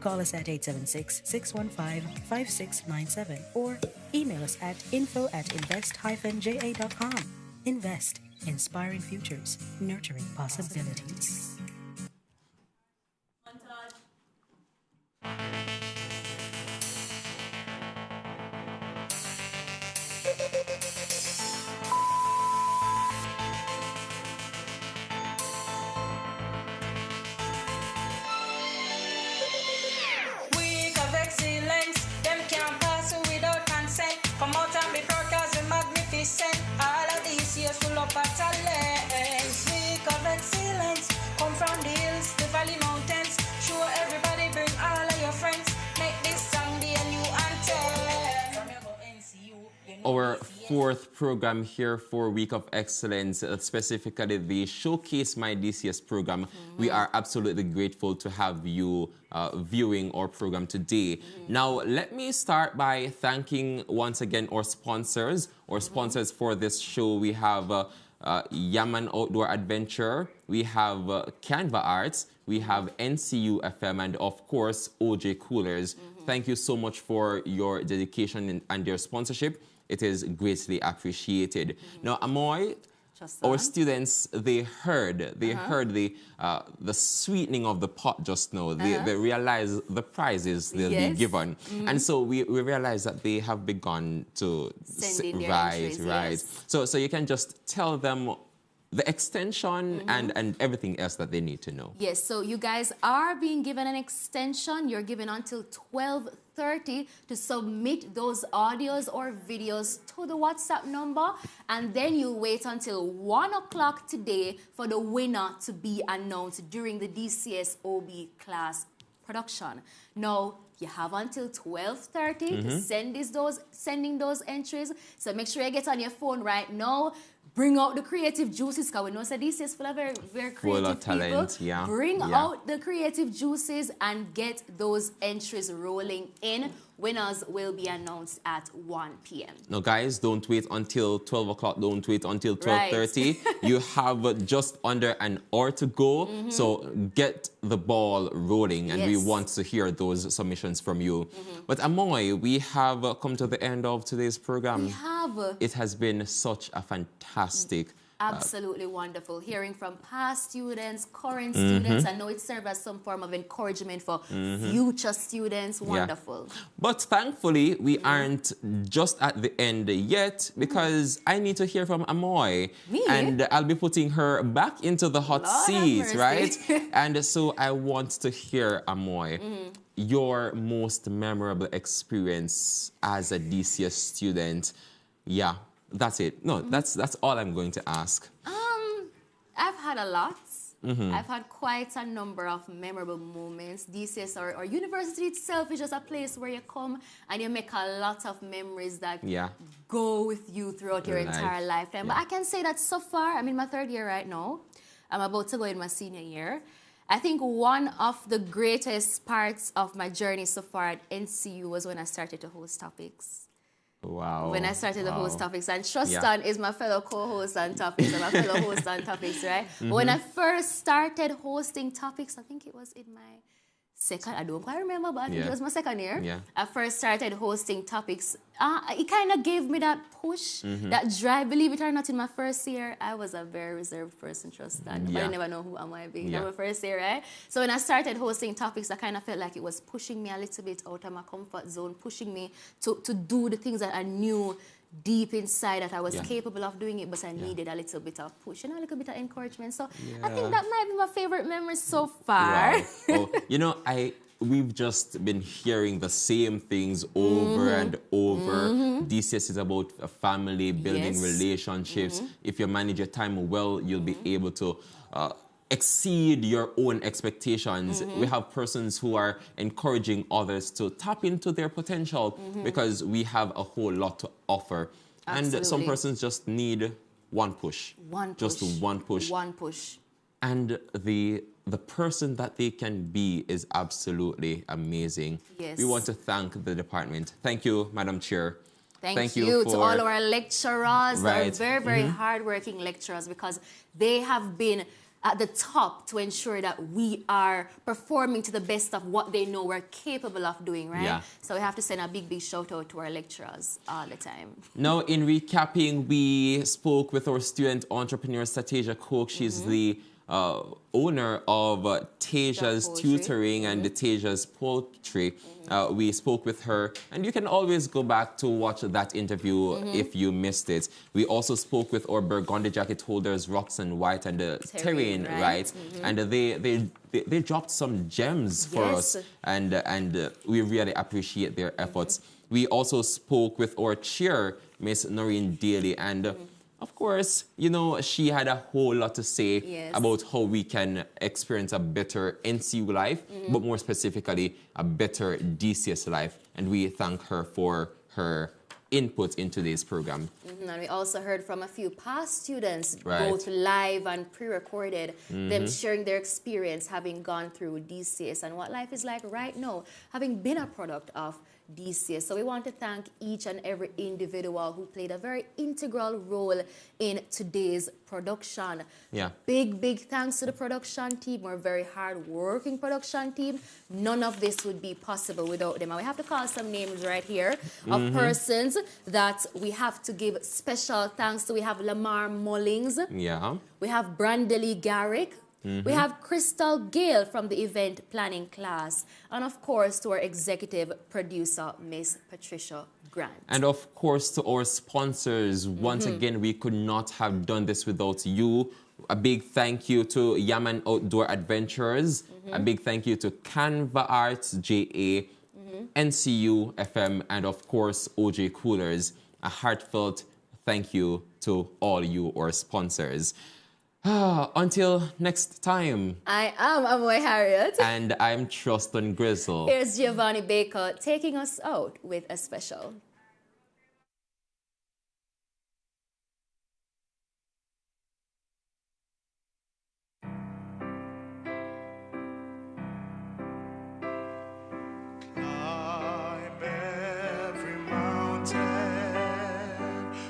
Call us at 876-615-5697 or email us at info@invest-ja.com. INVEST, inspiring futures, nurturing possibilities. Week of excellence, them can't pass without consent. Come out and be proud 'cause we're magnificent. All of these years full of talents. Week of excellence, come from 4th program here for Week of Excellence, specifically the Showcase My DCS program. We are absolutely grateful to have you viewing our program today. Now, let me start by thanking once again our sponsors. Our sponsors for this show, we have Yaman Outdoor Adventure, we have Canva Arts, we have NCU FM, and of course, OJ Coolers. Thank you so much for your dedication and your sponsorship. It is greatly appreciated. Now, Amoy, our students, they heard the sweetening of the pot just now. They realized the prizes they'll be given. And so we realized that they have begun to send in their right. entries, So you can just tell them the extension and everything else that they need to know. Yes, so you guys are being given an extension. You're given until 12:30 to submit those audios or videos to the WhatsApp number, and then you wait until 1 o'clock today for the winner to be announced during the DCS OB class production. Now, you have until 12:30 to sending those entries. So make sure you get on your phone right now. Bring out the creative juices, because we know DCS full of very, very creative full of talent, people. yeah. Bring out the creative juices and get those entries rolling in. Winners will be announced at 1 p.m. Now, guys, don't wait until 12 o'clock. Don't wait until 12:30. You have just under an hour to go. So get the ball rolling, and we want to hear those submissions from you. But Amoy, we have come to the end of today's program. We have. It has been such a fantastic absolutely wonderful. Hearing from past students, current students. I know it serves as some form of encouragement for future students. Wonderful. But thankfully, we aren't just at the end yet, because I need to hear from Amoy. Me? And I'll be putting her back into the hot seat, right? And so I want to hear, Amoy, your most memorable experience as a DCS student. Yeah. That's it. No, that's all I'm going to ask. I've had a lot. I've had quite a number of memorable moments. DCS or university itself is just a place where you come and you make a lot of memories that go with you throughout your entire lifetime. But I can say that so far, I'm in my 3rd year right now. I'm about to go in my senior year. I think one of the greatest parts of my journey so far at NCU was when I started to host topics. Wow. When I started to host topics. And Trustan is my fellow co-host on topics and my fellow host on topics, right? But when I first started hosting topics, I think it was in my I don't quite remember, but I think it was my 2nd year. I first started hosting topics. It kind of gave me that push, that drive. Believe it or not, in my 1st year, I was a very reserved person, Trustan. But I never know who am I being. My 1st year, right? So when I started hosting topics, I kind of felt like it was pushing me a little bit out of my comfort zone, pushing me to do the things that I knew deep inside that I was capable of doing it, but I needed a little bit of push and a little bit of encouragement. So I think that might be my favorite memory so far. Wow. You know, we've just been hearing the same things over and over. DCS is about a family, building relationships. If you manage your time well, you'll be able to exceed your own expectations. We have persons who are encouraging others to tap into their potential because we have a whole lot to offer. Absolutely. And some persons just need one push. Just one push. One push. And the person that they can be is absolutely amazing. Yes. We want to thank the department. Thank you, Madam Chair. Thank you to all our lecturers, our very, very hardworking lecturers, because they have been at the top to ensure that we are performing to the best of what they know we're capable of doing, right? Yeah. So we have to send a big, big shout out to our lecturers all the time. Now, in recapping, we spoke with our student entrepreneur, Sateja Coke. She's the owner of Teja's Tutoring and Teja's Poultry. We spoke with her, and you can always go back to watch that interview if you missed it. We also spoke with our Burgundy jacket holders, Roxanne White and Terrain, right? And they dropped some gems for us, and we really appreciate their efforts. We also spoke with our chair, Miss Noreen Daly, and of course, you know, she had a whole lot to say about how we can experience a better NCU life, but more specifically, a better DCS life. And we thank her for her input in today's program. And we also heard from a few past students, Right. both live and pre-recorded, them sharing their experience having gone through DCS and what life is like right now, having been a product of DCS. So we want to thank each and every individual who played a very integral role in today's production. Yeah. Big thanks to the production team. We're a very hard-working production team. None of this would be possible without them. And we have to call some names right here of persons that we have to give special thanks to. We have Lamar Mullings. Yeah. We have Brandely Garrick. We have Crystal Gale from the event planning class. And of course, to our executive producer, Miss Patricia Grant. And of course, to our sponsors, once again, we could not have done this without you. A big thank you to Yaman Outdoor Adventures. A big thank you to Canva Arts, JA, NCU FM, and of course, OJ Coolers. A heartfelt thank you to all you, our sponsors. Until next time. I am Amoy Harriet. And I'm Truston Grizzle. Here's Giovanni Baker taking us out with a special.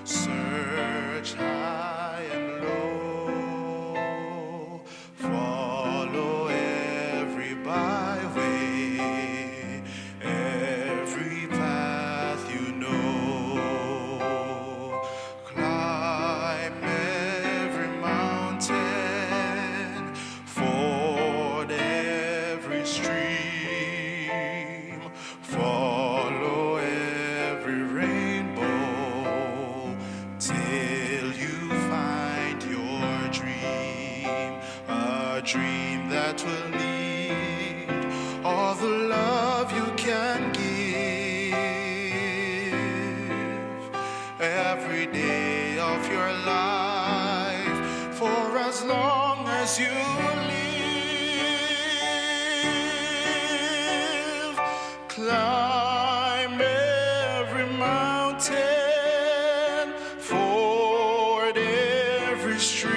Search high and low, follow every byway, every path you know, climb every mountain, ford every stream, follow every rainbow till you find your dream, a dream that will need all the love you can give every day of your life for as long as you live. Climb every mountain, ford every stream,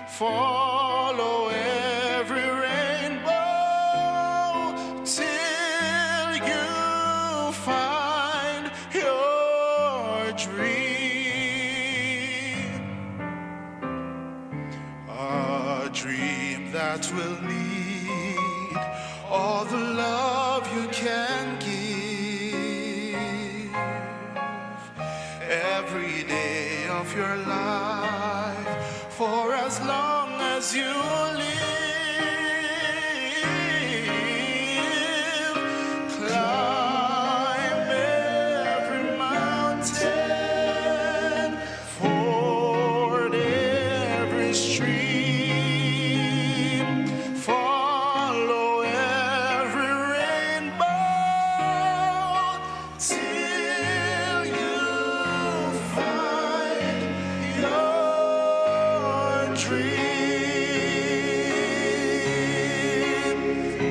follow every rainbow till you find your dream, a dream that will need all the love you can give every day of your life for as long as you live. Climb every mountain, ford every stream, follow every rainbow till you find your dream,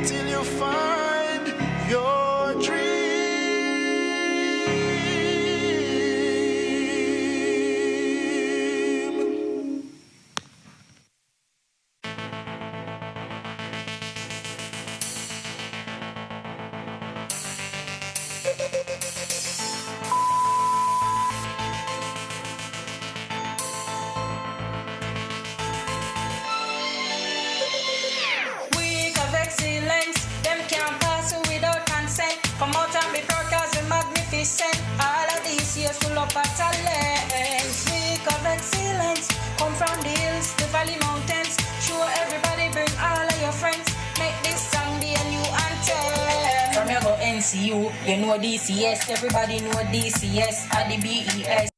till you find your dream. Week of excellence, them can't pass without consent. Come out and be proud 'cause we're magnificent. All of these years full of talents. Week of excellence, come from the hills, the valley mountains. Show everybody, bring all of your friends. Make this song be a new anthem. From your go NCU, you know DCS. Everybody know DCS. At the BES,